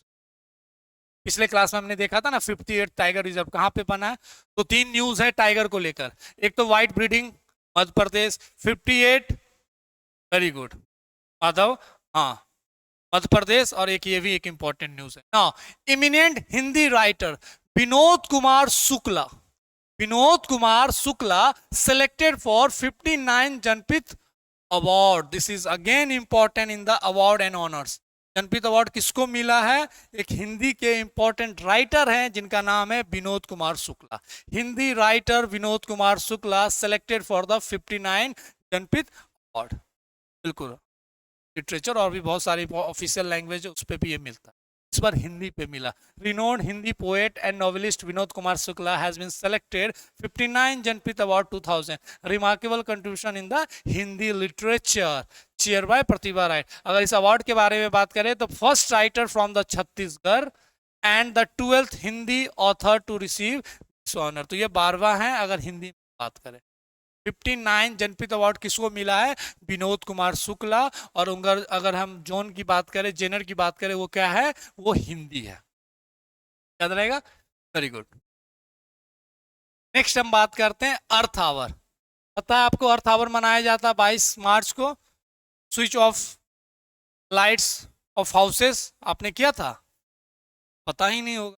पिछले क्लास में हमने देखा था ना 58 टाइगर रिजर्व कहां पे बना है, तो तीन न्यूज है टाइगर को लेकर, एक तो white breeding Madhya Pradesh 58, very good Madhav, हाँ मध्य प्रदेश, और एक ये भी एक इंपॉर्टेंट न्यूज है ना। Eminent Hindi writer Vinod Kumar Shukla selected for 59 Janpath award. This is again important in the award and honours. Janpath award किसको मिला है, एक हिंदी के इंपॉर्टेंट राइटर हैं जिनका नाम है Vinod Kumar Shukla. Hindi writer Vinod Kumar Shukla selected for the 59 Janpath award. बिल्कुल लिटरेचर और भी बहुत सारी ऑफिशियल लैंग्वेज उस पर भी ये मिलता है, इस बार हिंदी पे मिला। Renowned Hindi poet and novelist Vinod Kumar Shukla has been selected 59 Janpath award 2000, remarkable contribution in the Hindi literature, chair by Pratibha Ray. अगर इस अवार्ड के बारे में बात करें तो first writer from the Chhattisgarh and the 12th Hindi author to receive this honour. तो ये 12वां है अगर हिंदी में बात करें। 59 जनपथ अवार्ड किसको मिला है, विनोद कुमार शुक्ला, और अगर हम जोन की बात करें, जेनर की बात करें, वो क्या है, वो हिंदी है, याद रहेगा, वेरी गुड। नेक्स्ट हम बात करते हैं अर्थ आवर। पता है आपको अर्थ आवर मनाया जाता है 22 मार्च को, switch off lights off houses आपने किया था, पता ही नहीं होगा,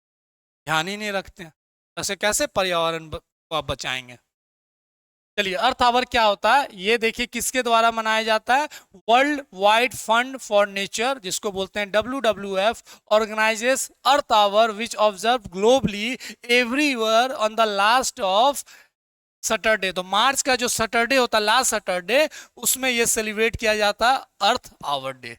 ध्यान ही नहीं रखते हैं, ऐसे कैसे पर्यावरण को आप बचाएंगे। चलिए अर्थ आवर क्या होता है ये देखिए, किसके द्वारा मनाया जाता है, world wide fund for nature जिसको बोलते हैं WWF organises earth hour which observe globally everywhere on the last of Saturday. तो मार्च का जो सैटरडे होता है, लास्ट सैटरडे, उसमें ये सेलिब्रेट किया जाता है earth hour day.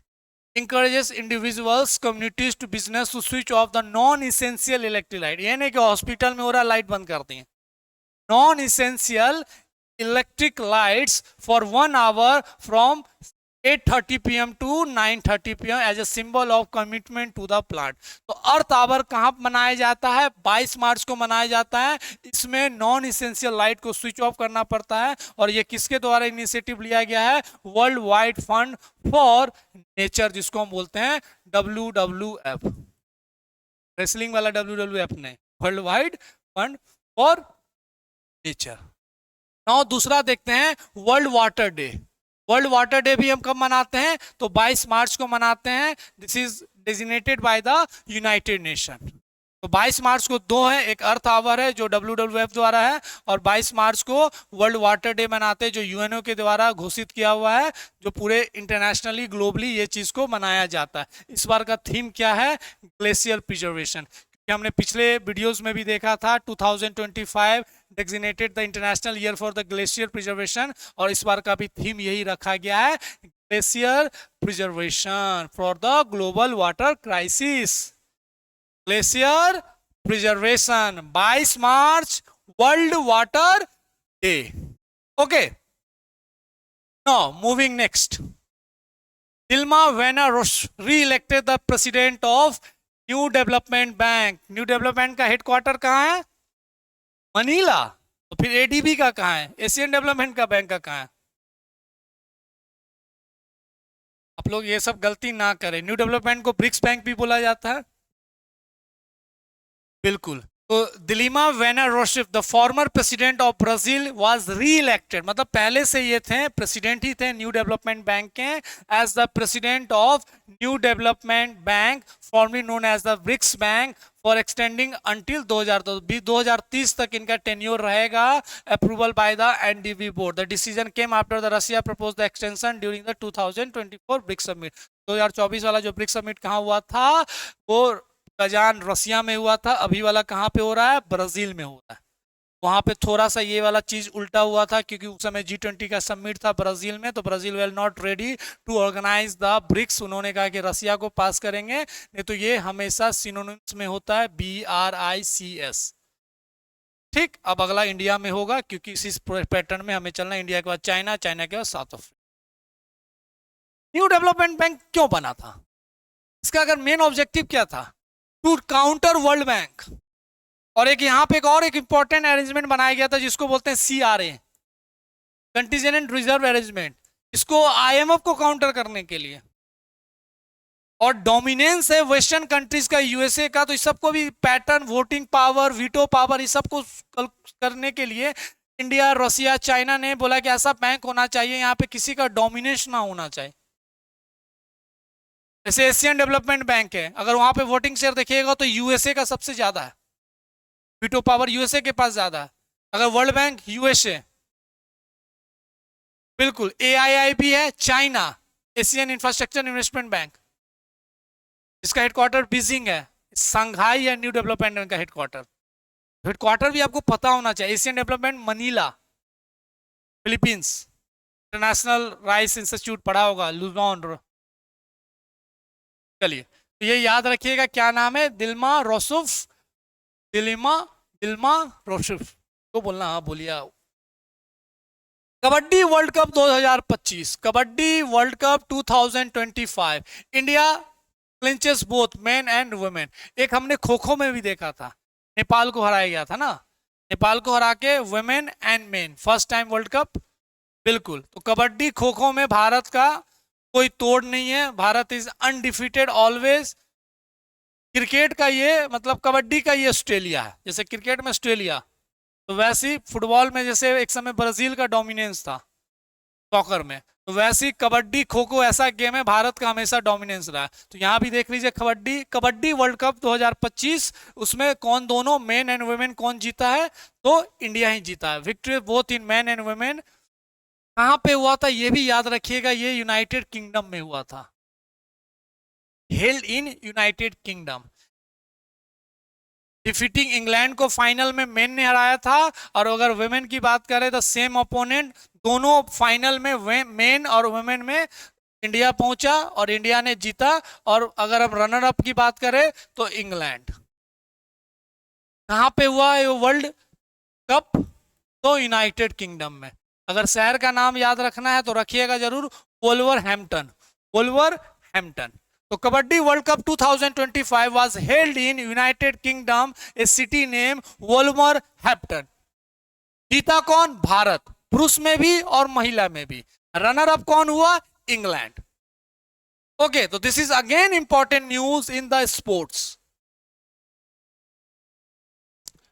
encourages individuals communities to business to switch off the non essential electric light। ये नहीं कि हॉस्पिटल में हो रहा लाइट बंद कर दिए, non essential electric lights for 1 hour from 8:30 p.m. to 9:30 p.m. as a symbol of commitment to the plant। तो अर्थ आवर कहाँ मनाया जाता है, 22 मार्च को मनाया जाता है। इसमें नॉन इसेंशियल लाइट को स्विच ऑफ करना पड़ता है, और ये किसके द्वारा इनिशिएटिव लिया गया है, world wide fund for nature जिसको हम बोलते हैं WWF, रेसलिंग वाला WWF नहीं, world wide fund for nature. Now दूसरा देखते हैं world water day. World water day भी हम कब मनाते हैं, तो 22 मार्च को मनाते हैं। This is designated by the United nation. तो 22 मार्च को दो है, एक अर्थ आवर है जो WWF द्वारा है, और 22 मार्च को वर्ल्ड वाटर डे मनाते हैं जो UNO के द्वारा घोषित किया हुआ है, जो पूरे इंटरनेशनली ग्लोबली ये चीज को मनाया जाता है। इस बार का थीम क्या है, ग्लेशियर प्रिजर्वेशन। हमने पिछले वीडियोस में भी देखा था 2025 designated the international year for the glacier preservation, और इस बार का भी थीम यही रखा गया है, glacier preservation for the global water crisis. Glacier preservation 22 March world water day. Okay, now moving next, Dilma वेना re-elected the president of new development bank. New development का हेडक्वार्टर कहाँ है, मनीला। तो फिर ADB का कहाँ है, एशियन डेवलपमेंट का बैंक का कहाँ है। आप लोग ये सब गलती ना करें, न्यू डेवलपमेंट को ब्रिक्स बैंक भी बोला जाता है, बिल्कुल। तो दिलीमा वेना Rousseff the former president of Brazil was re-elected, मतलब पहले से ये थे, प्रेसिडेंट ही थे न्यू डेवलपमेंट बैंक के, as the president of new development bank formerly known as the BRICS bank for extending until 2030 तक इनका टेन्योर रहेगा, approval by the NDB board. The decision came after the Russia propose the extension during the 2024 BRICS summit. 2024 वाला जो BRICS summit कहाँ हुआ था, वो Kazan रसिया में हुआ था, अभी वाला कहाँ पे हो रहा है, ब्राजील में हो रहा है। वहां पे थोड़ा सा ये वाला चीज उल्टा हुआ था, क्योंकि उस समय G20 का समिट था ब्राजील में, तो Brazil well not ready to organise the BRICS. उन्होंने कहा कि रसिया को पास करेंगे, नहीं तो ये हमेशा सिनोनिम्स में होता है, BRICS। ठीक, अब अगला इंडिया में होगा, क्योंकि इसी पैटर्न में हमें चलना, इंडिया के बाद चाइना, चाइना के बाद south Africa. New development bank क्यों बना था, इसका अगर मेन ऑब्जेक्टिव क्या था, टू काउंटर वर्ल्ड बैंक। और एक यहां पे एक इंपॉर्टेंट अरेंजमेंट बनाया गया था जिसको बोलते हैं CRA, कंटीजेंट रिजर्व अरेंजमेंट, इसको IMF को काउंटर करने के लिए। और डोमिनेंस है वेस्टर्न कंट्रीज का, USA का, तो इस सबको भी pattern, voting power, veto power, इस सबको करने के लिए इंडिया, रसिया, चाइना ने बोला कि ऐसा बैंक होना चाहिए यहाँ पे किसी का डोमिनेंस ना होना चाहिए। जैसे एशियन डेवलपमेंट बैंक है, अगर वहां पे वोटिंग शेयर देखिएगा तो USA का सबसे ज्यादा है, वीटो पावर USA के पास ज्यादा है। अगर वर्ल्ड बैंक USA, बिल्कुल AIIB है China, Asian infrastructure investment bank, इसका हेडक्वार्टर बीजिंग है, संघाई है न्यू डेवलपमेंट बैंक का हेडक्वार्टर। हेडक्वार्टर भी आपको पता होना चाहिए, Asian development Manila, Philippines. International rice institute पढ़ा होगा, लुजॉन। चलिए, तो ये याद रखिएगा, क्या नाम है, दिल्मा रोसुफ, दिल्मा रोसुफ तो बोलना, हाँ बोलिए। Kabaddi world cup 2025, kabaddi world cup 2025, India clinches both men and women. एक हमने खो खो में भी देखा था, नेपाल को हराया गया था ना, नेपाल को हरा के women and main, first time world cup. बिल्कुल, तो कबड्डी खो खो में भारत का कोई तोड़ नहीं है, Bharat is undefeated always. Cricket का ये मतलब, कबड्डी का ये ऑस्ट्रेलिया है, जैसे क्रिकेट में ऑस्ट्रेलिया, तो वैसे ही फुटबॉल में जैसे एक समय ब्राजील का डोमिनेंस था सॉकर में, तो वैसे ही कबड्डी खो खो ऐसा गेम है, भारत का हमेशा डोमिनेंस रहा है। तो यहाँ भी देख लीजिए, कबड्डी वर्ल्ड कप 2025, उसमें कौन, दोनों मेन एंड वुमेन कौन जीता है, तो इंडिया ही जीता है। Victory both in man and women. कहां पे हुआ था ये भी याद रखिएगा, ये यूनाइटेड किंगडम में हुआ था, held in United kingdom. Defeating England को फाइनल में मेन ने हराया था, और अगर वुमेन की बात करें तो सेम ओपोनेंट, दोनों फाइनल में मेन और वुमेन में इंडिया पहुंचा और इंडिया ने जीता। और अगर हम रनर अप की बात करें तो इंग्लैंड। कहां पे हुआ ये वर्ल्ड कप, तो यूनाइटेड किंगडम में। अगर शहर का नाम याद रखना है तो रखिएगा जरूर, वोल्वरहैम्पटन, वोल्वरहैम्पटन। तो kabaddi world cup 2025 was held in United kingdom, A city name Wolverhampton. जीता कौन, भारत, पुरुष में भी और महिला में भी। रनर अप कौन हुआ, इंग्लैंड। ओके, तो this is again important news in the sports.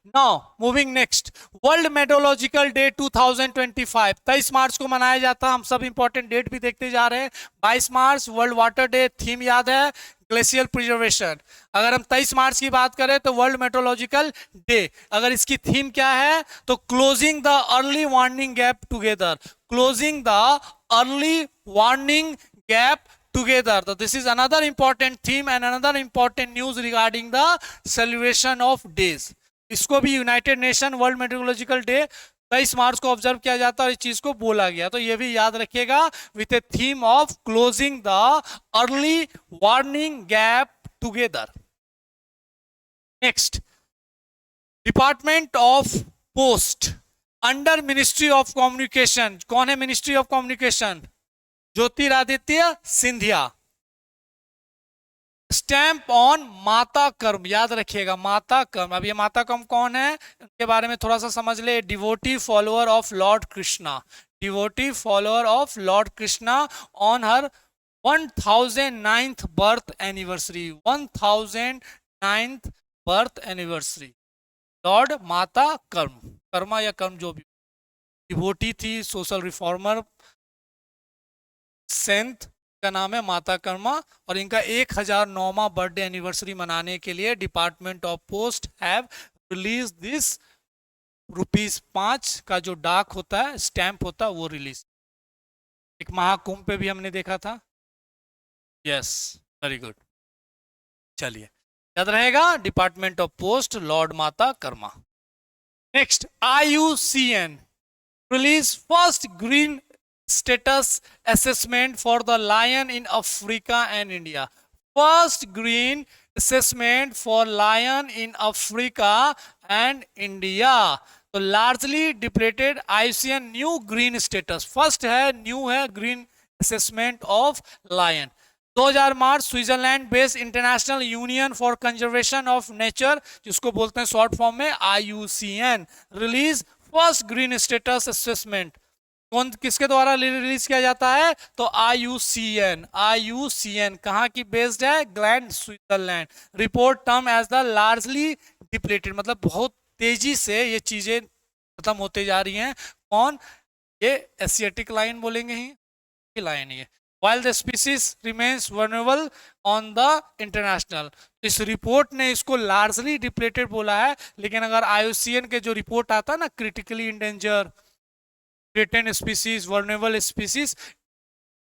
Now, moving next, world metrological day 2025, 23 मार्च को मनाया जाता है। हम सब इंपॉर्टेंट डेट भी देखते जा रहे हैं। 22 March world water day, theme याद है, ग्लेशियल प्रिजर्वेशन। अगर हम 23 मार्च की बात करें तो वर्ल्ड मेट्रोलॉजिकल डे, अगर इसकी थीम क्या है, तो closing the early warning gap together, closing the early warning gap together. So this is another important theme and another important news regarding the celebration of days. इसको भी united nation world metrological day 23 मार्च को observe किया जाता है और इस चीज को बोला गया, तो ये भी याद रखिएगा, with A theme of closing the early warning gap together. Next, department of post under ministry of communication. कौन है ministry of communication, Jyotiraditya Scindia. Stamp on माता कर्म, याद रखिएगा माता कर्म। अब ये माता कर्म कौन है, उनके बारे में थोड़ा सा समझ ले। Devotee follower of Lord Krishna, devotee follower of Lord Krishna on her 1009th birth anniversary, 1009th birth anniversary. Lord माता कर्मा या कर्म जो भी, डिवोटी थी, सोशल रिफॉर्मर, सेंट का नाम है माता कर्मा, और इनका 1009वां बर्थडे एनिवर्सरी मनाने के लिए department of post have release this ₹5 का जो डाक होता है, स्टैंप होता है, वो रिलीज। एक महाकुंभ पे भी हमने देखा था। Yes, very good. चलिए, याद रहेगा, डिपार्टमेंट ऑफ पोस्ट, लॉर्ड माता Karma. Next, IUCN release first green status assessment for the lion in Africa and India. First green assessment for lion in Africa and India. तो largely depleted IUCN new green status, first है, new है green assessment of lion। 2000 March, Switzerland based international union for conservation of nature, जिसको बोलते हैं short form में IUCN, release first green status assessment. कौन, किसके द्वारा रिलीज किया जाता है? तो IUCN कहां की बेस्ड है? Gland, Switzerland. Report term as the largely depleted, मतलब बहुत तेजी से ये चीजें खत्म होते जा रही हैं। कौन? ये एशियाटिक लाइन बोलेंगे ही लाइन, ये while the species remains vulnerable on the international। इस रिपोर्ट ने इसको लार्जली डिप्लेटेड बोला है, लेकिन अगर IUCN के जो रिपोर्ट आता है ना, critically endanger, threatened species, vulnerable species,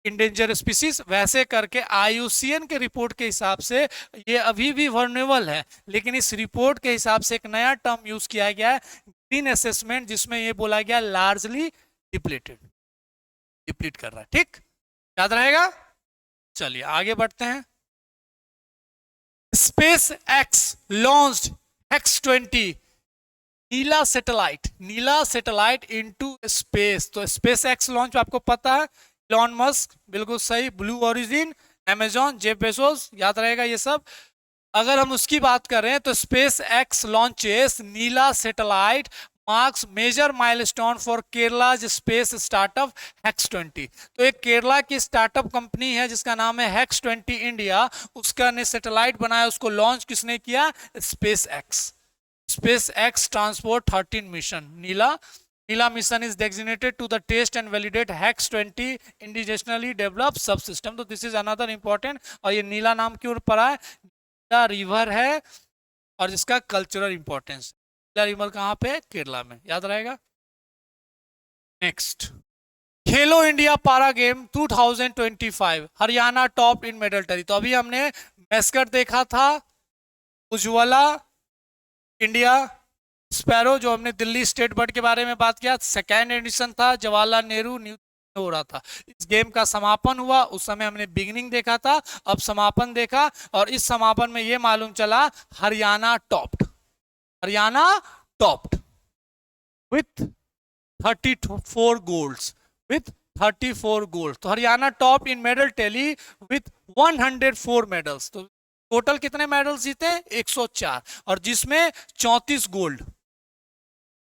endanger species, वैसे करके IUCN के रिपोर्ट के हिसाब से ये अभी भी वल्नरेबल है, लेकिन इस रिपोर्ट के हिसाब से एक नया टर्म यूज किया गया है, ग्रीन असेसमेंट, जिसमें ये बोला गया लार्जली डिप्लेटेड, डिप्लीट कर रहा है। ठीक, याद रहेगा। चलिए आगे बढ़ते हैं। स्पेस एक्स लॉन्च्ड X-20 नीला सैटेलाइट इनटू स्पेस। तो स्पेस एक्स लॉन्च आपको पता है, इलॉन मस्क, बिल्कुल सही, blue origin, Amazon, Jeff Bezos, याद रहेगा ये सब। अगर हम उसकी बात करें तो SpaceX launches Nila satellite marks major milestone for Kerala space startup X-20। तो एक केरला की स्टार्टअप कंपनी है जिसका नाम है X-20 इंडिया, उसका ने सैटेलाइट बनाया, उसको लॉन्च किसने किया? Space x transport 13 mission. Neela mission is designated to the test and validate X-20 indigenously developed subsystem। तो दिस इज अनदर इंपॉर्टेंट। और ये नीला नाम क्यों पड़ा है? नीला रिवर है और जिसका कल्चरल इंपॉर्टेंस। नीला रिवर कहां पे? केरला में, याद रहेगा। Next, Khelo India para game 2025, Haryana top in medal tally. तो अभी हमने मैस्कट देखा था, उज्ज्वला, इंडिया, स्पैरो, जो हमने दिल्ली स्टेट बर्ड के बारे में बात किया, सेकेंड एडिशन था, जवाहरलाल नेहरू न्यू हो रहा था। इस गेम का समापन हुआ, उस समय हमने बिगिनिंग देखा था, अब समापन देखा, और इस समापन में यह मालूम चला हरियाणा टॉप्ड विथ 34 गोल्ड्स, तो Haryana top in medal tally with 104 medals. तो टोटल कितने मेडल्स जीते? 104, और जिसमें 34 गोल्ड।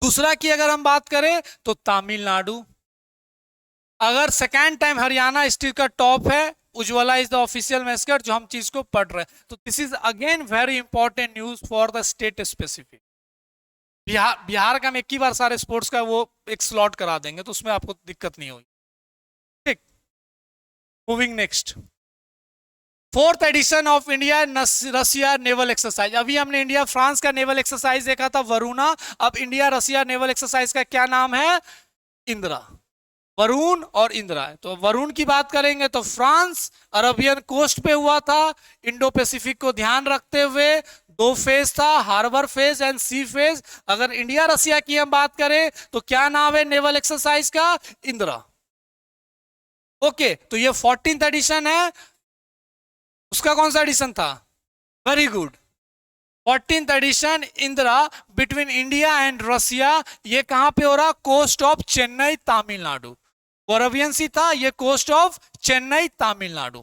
दूसरा की अगर हम बात करें तो तमिलनाडु, अगर सेकेंड टाइम हरियाणा स्टिल का टॉप है, Ujjwala is the official mascot, जो हम चीज को पढ़ रहे हैं। तो this is again very important news for the state specific. Bihar का हम एक ही बार सारे स्पोर्ट्स का वो एक स्लॉट करा देंगे, तो उसमें आपको दिक्कत नहीं होगी। ठीक, moving next, fourth edition of India Russia naval exercise. अभी हमने इंडिया फ्रांस का नेवल एक्सरसाइज देखा था, वरुणा। अब इंडिया रशिया नेवल एक्सरसाइज का क्या नाम है? इंदिरा। वरुण और इंदिरा। तो वरुण की बात करेंगे तो फ्रांस अरबियन कोस्ट पे हुआ था, इंडो पैसिफिक को ध्यान रखते हुए। 2 फेज था, harbour phase and sea phase. अगर इंडिया रशिया की हम बात करें तो क्या नाम है नेवल एक्सरसाइज का? इंदिरा। ओके, तो ये 14th एडिशन है, उसका कौन सा एडिशन था? Very good, 14th edition Indira between India and Russia. ये कहां पे हो रहा? Coast of Chennai, Tamil Nadu. Arabian sea था, ये कोस्ट ऑफ चेन्नई, तमिलनाडु।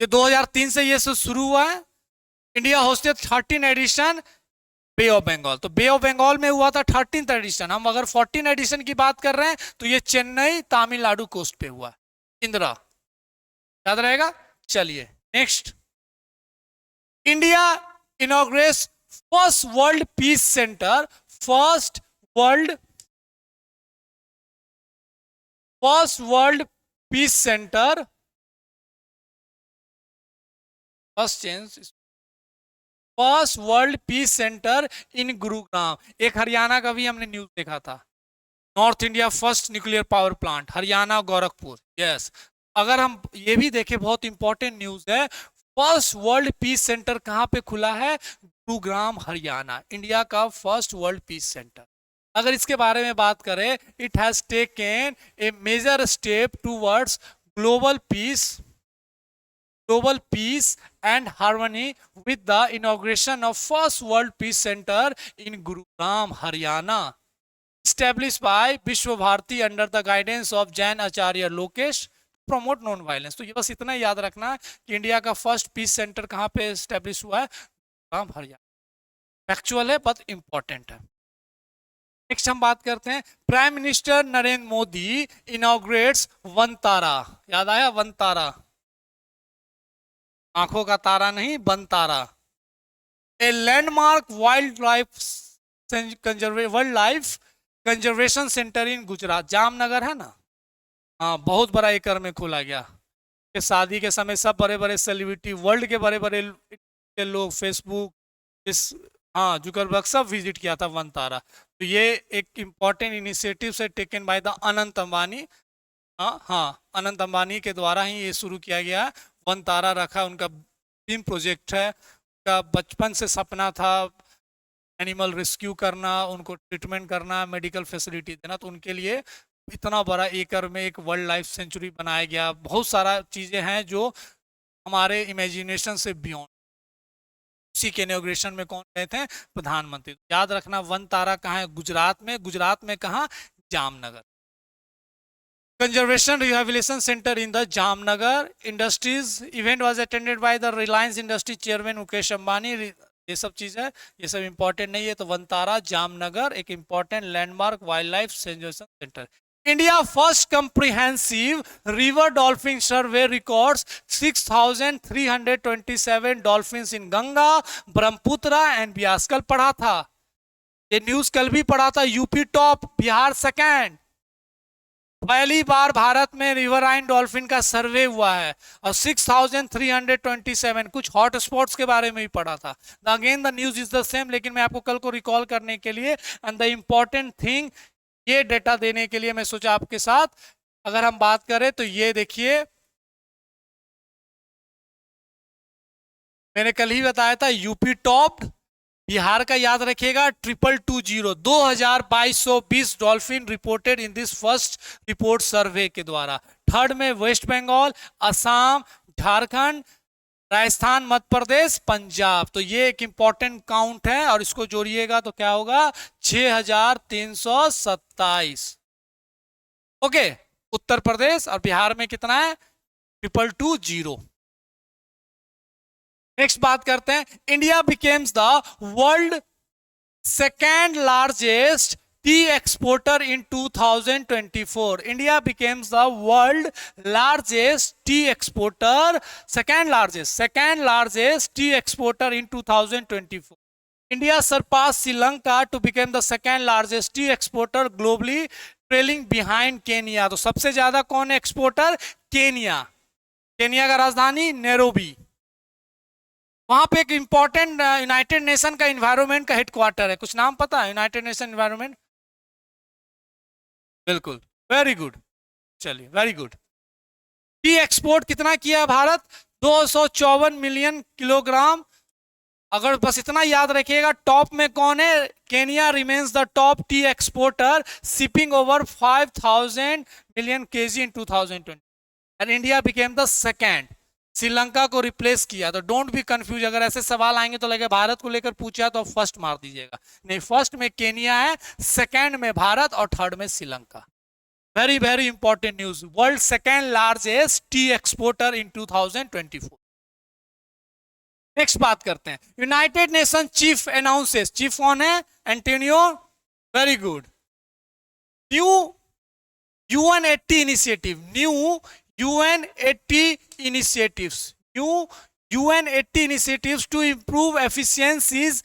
ये 2003 से ये शुरू हुआ है। India hosted 13 edition bay of Bengal. तो बे ऑफ बंगाल में हुआ था 13th एडिशन। हम अगर 14 एडिशन की बात कर रहे हैं तो ये चेन्नई, तमिलनाडु कोस्ट पे हुआ है, इंदिरा, याद रहेगा। चलिए next, India inaugurates first world peace centre, world first world peace centre, first change, first world peace centre in Gurugram. एक हरियाणा का भी हमने न्यूज देखा था, north India first nuclear power plant, Haryana Gorakhpur. Yes, अगर हम ये भी देखें, बहुत इंपॉर्टेंट न्यूज है, फर्स्ट वर्ल्ड पीस सेंटर कहां पे खुला है? गुरुग्राम हरियाणा, इंडिया का फर्स्ट वर्ल्ड पीस सेंटर। अगर इसके बारे में बात करें, it has taken a major step towards global peace and harmony with the inauguration of first world peace center in Gurugram, Haryana, established by Vishwa Bharati under the guidance of Jain Acharya Lokesh, promote non violence. तो ये बस इतना याद रखना कि India का first piece centre कहां पे एस्टेब्लिश हुआ है? गुरुग्राम हरियाणा। फैक्चुअल है बट इंपॉर्टेंट है। नेक्स्ट हम बात करते हैं, prime minister Narendra Modi inaugurates Vantara. याद आया वनतारा? आंखों का तारा नहीं, Vantara. A landmark wildlife conservation centre in Gujarat, Jamnagar है ना, हाँ, बहुत बड़ा एकड़ में खोला गया। कि शादी के समय सब बड़े बड़े सेलिब्रिटी, वर्ल्ड के बड़े बड़े लोग, फेसबुक, इस, हाँ, जुकरबर्ग, सब विजिट किया था वनतारा। तो ये एक इम्पॉर्टेंट इनिशिएटिव से taken by the Anant Ambani. हाँ, अनंत अंबानी के द्वारा ही ये शुरू किया गया। वनतारा रखा, उनका ड्रीम प्रोजेक्ट है, उनका बचपन से सपना था एनिमल रेस्क्यू करना, उनको ट्रीटमेंट करना, मेडिकल फैसिलिटी देना। तो उनके लिए इतना बड़ा एकड़ में एक वर्ल्ड लाइफ सेंचुरी बनाया गया। बहुत सारा चीजें हैं जो हमारे इमेजिनेशन से बियॉन्ड। उसी के इनॉग्रेशन में कौन गए थे? प्रधानमंत्री। याद रखना, वनतारा कहाँ है? गुजरात में। गुजरात में कहाँ? Jamnagar. Conservation Rehabilitation Center in the Jamnagar Industries event was attended by the Reliance Industry Chairman Mukesh Ambani। ये सब चीज है, ये सब इंपॉर्टेंट नहीं है। तो वनतारा, जामनगर एक important landmark wildlife conservation centre. India first comprehensive river dolphin survey records 6,327 dolphins in Ganga, Brahmaputra and Beas. कल पढ़ा था ये न्यूज, कल भी पढ़ा था। UP top, Bihar second. पहली बार भारत में रिवराइन डॉल्फिन का सर्वे हुआ है और 6,327। कुछ हॉट स्पॉट्स के बारे में भी पढ़ा था। Again the news is the same, लेकिन मैं आपको कल को रिकॉल करने के लिए एंड द इंपॉर्टेंट थिंग, ये डेटा देने के लिए मैं सोचा आपके साथ अगर हम बात करें तो ये देखिए, मैंने कल ही बताया था यूपी टॉप, बिहार का याद रखिएगा 2220, 2220 dolphin reported in this first report survey के द्वारा। थर्ड में वेस्ट बंगाल, असम, झारखंड, राजस्थान, मध्य प्रदेश, पंजाब। तो ये एक इंपॉर्टेंट काउंट है और इसको जोड़िएगा तो क्या होगा? 6,327। ओके, उत्तर प्रदेश और बिहार में कितना है? 2220। नेक्स्ट बात करते हैं, India becomes the world second largest tea exporter in 2024। India becomes the world largest tea exporter, second largest tea exporter in 2024। India surpass Sri Lanka to became the second largest tea exporter globally, trailing behind Kenya. तो सबसे ज्यादा कौन है exporter? Kenya. Kenya का राजधानी Nairobi. वहां पे एक इंपॉर्टेंट यूनाइटेड नेशन का इन्वायरमेंट का हेडक्वार्टर है, कुछ नाम पता है? यूनाइटेड नेशन इन्वायरमेंट, बिल्कुल, वेरी गुड, चलिए वेरी गुड। टी एक्सपोर्ट कितना किया भारत? 254 million kilogram. अगर बस इतना याद रखिएगा, टॉप में कौन है? Kenya remains the top T exporter, shipping over 5,000 million KG in 2020 and India became the second. Sri Lanka को रिप्लेस किया। तो डोंट बी कंफ्यूज, अगर ऐसे सवाल आएंगे तो लगे भारत को लेकर पूछा तो फर्स्ट मार दीजिएगा। नहीं, फर्स्ट में केनिया है, सेकंड में भारत और थर्ड में Sri Lanka. Very very important news, world second largest tea exporter in 2024। Next बात करते हैं, United nation chief announces. Chief कौन है? Antonio, very good. New UN80 initiative, new UN80 initiatives, new UN80 initiatives to improve efficiencies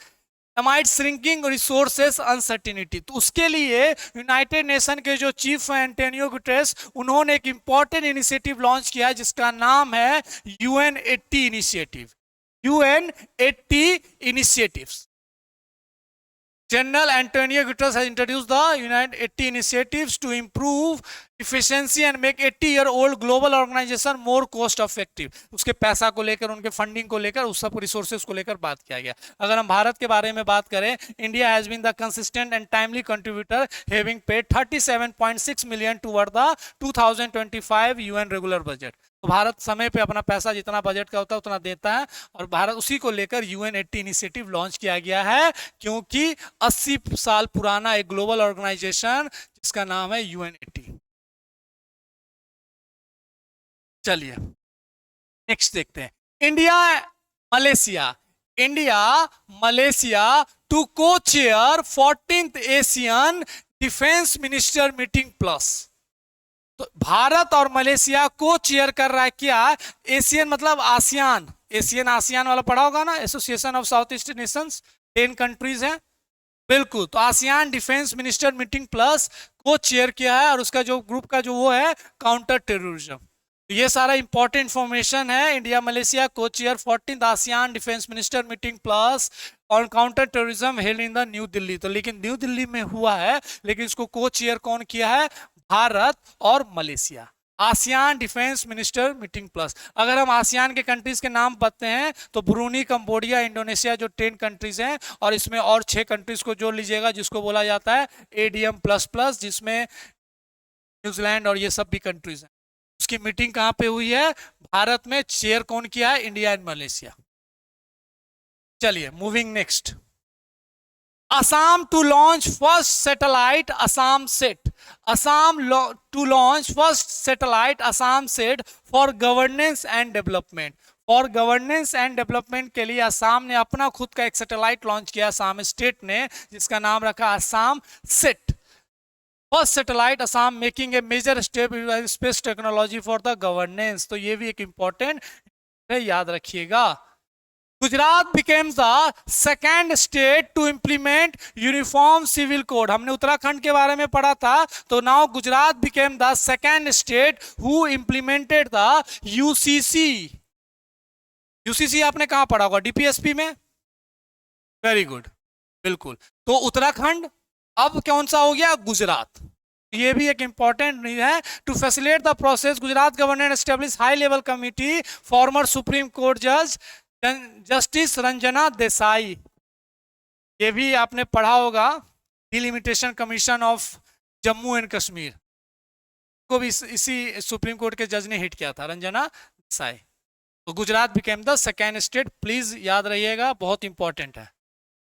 amide shrinking resources uncertainty. तो उसके लिए United nation के जो चीफ है एंटोनियो गुटेरेस, उन्होंने एक इंपॉर्टेंट इनिशिएटिव लॉन्च किया जिसका नाम है UN80 initiative. UN80 initiatives. General Antonio Guterres has introduced the UN80 initiatives to improve efficiency and make 80-year-old global organization more cost effective. उसके पैसा को लेकर, उनके फंडिंग को लेकर, उस सब रिसोर्सेज को लेकर बात किया गया। अगर हम भारत के बारे में बात करें, India has been the consistent and timely contributor, having paid 37.6 million toward the 2025 UN regular budget. तो भारत समय पे अपना पैसा जितना बजट का होता है उतना देता है, और भारत उसी को लेकर UN80 इनिशिएटिव लॉन्च किया गया है, क्योंकि 80 साल पुराना एक ग्लोबल ऑर्गेनाइजेशन जिसका नाम है UN80। चलिए नेक्स्ट देखते हैं। इंडिया मलेशिया टू को chair 14th Asian defence minister meeting plus. तो भारत और मलेशिया को चेयर कर रहा है क्या? एशियन मतलब आसियान, आसियान वाला पढ़ा होगा ना, association of south east Nations, 10 countries हैं, बिल्कुल। तो ASEAN defence minister meeting plus को चेयर किया है, और उसका जो ग्रुप का जो वो है काउंटर टेररिज्म। ये सारा इंपॉर्टेंट इंफॉर्मेशन है। इंडिया मलेशिया को chair 14th ASEAN defence minister meeting plus on counter terrorism held in the new Delhi. तो लेकिन न्यू दिल्ली में हुआ है, लेकिन इसको को चेयर कौन किया है? भारत और Malaysia. ASEAN defence minister meeting plus. अगर हम आसियान के कंट्रीज के नाम पढ़ते हैं तो ब्रूनी, कंबोडिया, इंडोनेशिया, जो 10 कंट्रीज हैं, और इसमें और 6 कंट्रीज को जोड़ लीजिएगा जिसको बोला जाता है ADM++, जिसमें न्यूजीलैंड और ये सब भी कंट्रीज हैं। उसकी मीटिंग कहां पे हुई है? भारत में। चेयर कौन किया है? India and Malaysia. चलिए moving next. Assam to launch first satellite Assam Set. To launch first satellite Assam Set for governance and development. और गवर्नेंस एंड डेवलपमेंट के लिए असम ने अपना खुद का एक सैटेलाइट लॉन्च किया, असम स्टेट ने, जिसका नाम रखा Assam sat. First satellite Assam making a major step in space technology for the governance. तो ये भी एक इंपॉर्टेंट है, याद रखिएगा। Gujarat became the second state to implement uniform civil code. हमने उत्तराखंड के बारे में पढ़ा था, तो now Gujarat became the second state who implemented the UCC. UCC आपने कहां पढ़ा होगा? DPSP में। वेरी गुड, बिल्कुल। तो उत्तराखंड अब कौन सा हो गया? गुजरात। ये भी एक इंपॉर्टेंट न्यूज़ है। To facilitate the process, Gujarat government establish high level committee, former supreme court जज जस्टिस रंजना देसाई। ये भी आपने पढ़ा होगा, delimitation commission of Jammu and Kashmir को भी इसी सुप्रीम कोर्ट के जज ने हिट किया था, रंजना देसाई। तो Gujarat became the second state, please याद रहिएगा, बहुत इंपॉर्टेंट है।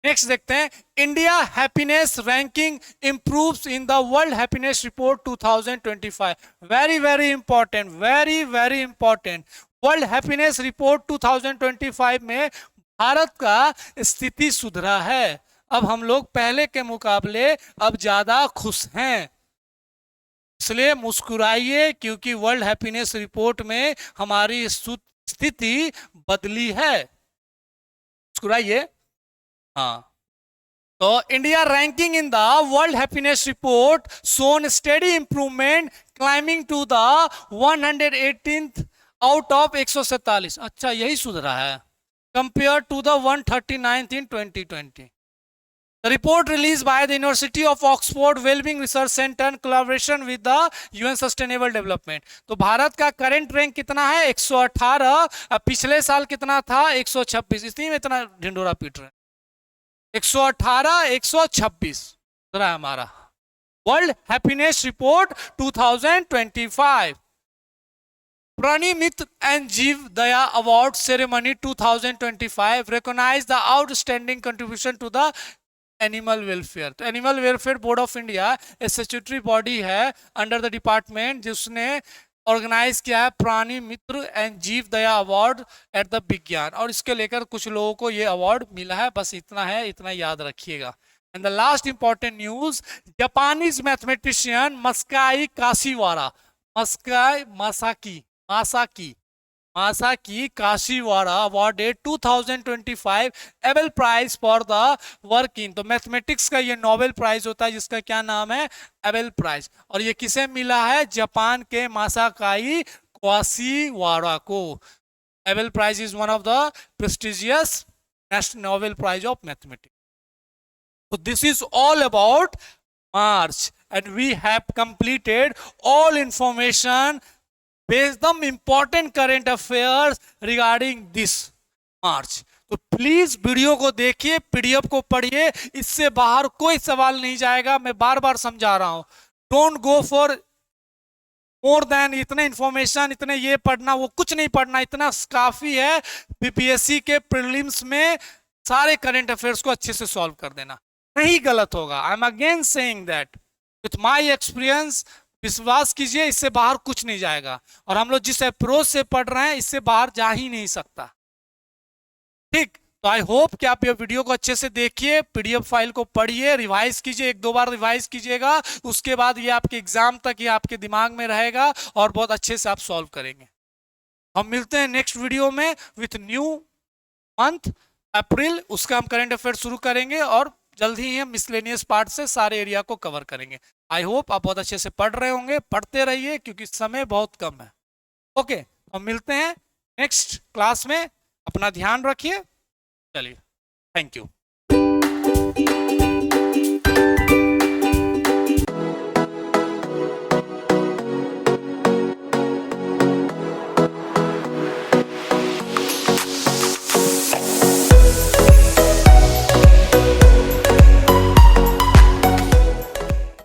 नेक्स्ट देखते हैं। India happiness ranking improves in the world happiness report 2025। Very very important, very very important. World happiness report 2025 में भारत का स्थिति सुधरा है। अब हम लोग पहले के मुकाबले अब ज्यादा खुश हैं, इसलिए मुस्कुराइए, क्योंकि वर्ल्ड हैप्पीनेस रिपोर्ट में हमारी स्थिति बदली है। मुस्कुराइए, हाँ। तो India ranking in the world happiness report shown steady improvement, climbing to the 118th out of 147। अच्छा, यही सुधरा है compare to the 139th in 2020। The report released by the University of Oxford Wellbeing Research Center in collaboration with the UN Sustainable Development। तो भारत का current rank कितना है? 118। अब पिछले साल कितना था? 126। इसी में इतना ढिंडोरा पीट रहे हैं। 118, 126 है हमारा world happiness report 2025। Prani Mitra and Jeev Daya Award Ceremony 2025 recognize the outstanding contribution to the animal welfare. तो animal welfare board of India एक स्टैट्यूटरी बॉडी है अंडर द डिपार्टमेंट, जिसने ऑर्गेनाइज किया है प्राणी मित्र एंड जीव दया अवार्ड एट द विज्ञान, और इसके लेकर कुछ लोगों को ये अवार्ड मिला है। बस इतना है, इतना याद रखिएगा। And the last important news, Japanese mathematician मस्काई Kashiwara, Masaki Kashiwara awarded 2025 Abel prize for the work in. तो मैथमेटिक्स का ये नोबेल प्राइज होता है जिसका क्या नाम है, एबेल प्राइज। और ये किसे मिला है, जापान के मासाकाई काशीवाड़ा को। Abel prize is one of the prestigious national Nobel prize of mathematics. So this is all about March, and we have completed all information based on important current affairs regarding this March. तो please video को देखिए, PDF को पढ़िए, इससे बाहर कोई सवाल नहीं जाएगा। मैं बार बार समझा रहा हूं, don't go for more than इतने इंफॉर्मेशन, इतने ये पढ़ना वो कुछ नहीं पढ़ना, इतना काफी है। बीपीएससी के प्रीलिम्स में सारे करंट अफेयर्स को अच्छे से सॉल्व कर देना, नहीं गलत होगा। I am again saying that with my experience, विश्वास कीजिए, इससे बाहर कुछ नहीं जाएगा। और हम लोग जिस अप्रोच से पढ़ रहे हैं इससे बाहर जा ही नहीं सकता। ठीक, तो आई होप कि आप ये वीडियो को अच्छे से देखिए, पीडीएफ फाइल को पढ़िए, रिवाइज कीजिए, एक दो बार रिवाइज कीजिएगा, उसके बाद ये आपके एग्जाम तक ये आपके दिमाग में रहेगा और बहुत अच्छे से आप सॉल्व करेंगे। हम मिलते हैं नेक्स्ट वीडियो में विथ न्यू मंथ अप्रैल, उसका हम करंट अफेयर शुरू करेंगे और जल्द ही हम मिसलेनियस पार्ट से सारे एरिया को कवर करेंगे। आई होप आप बहुत अच्छे से पढ़ रहे होंगे, पढ़ते रहिए क्योंकि समय बहुत कम है। ओके, हम मिलते हैं नेक्स्ट क्लास में, अपना ध्यान रखिए। चलिए, थैंक यू।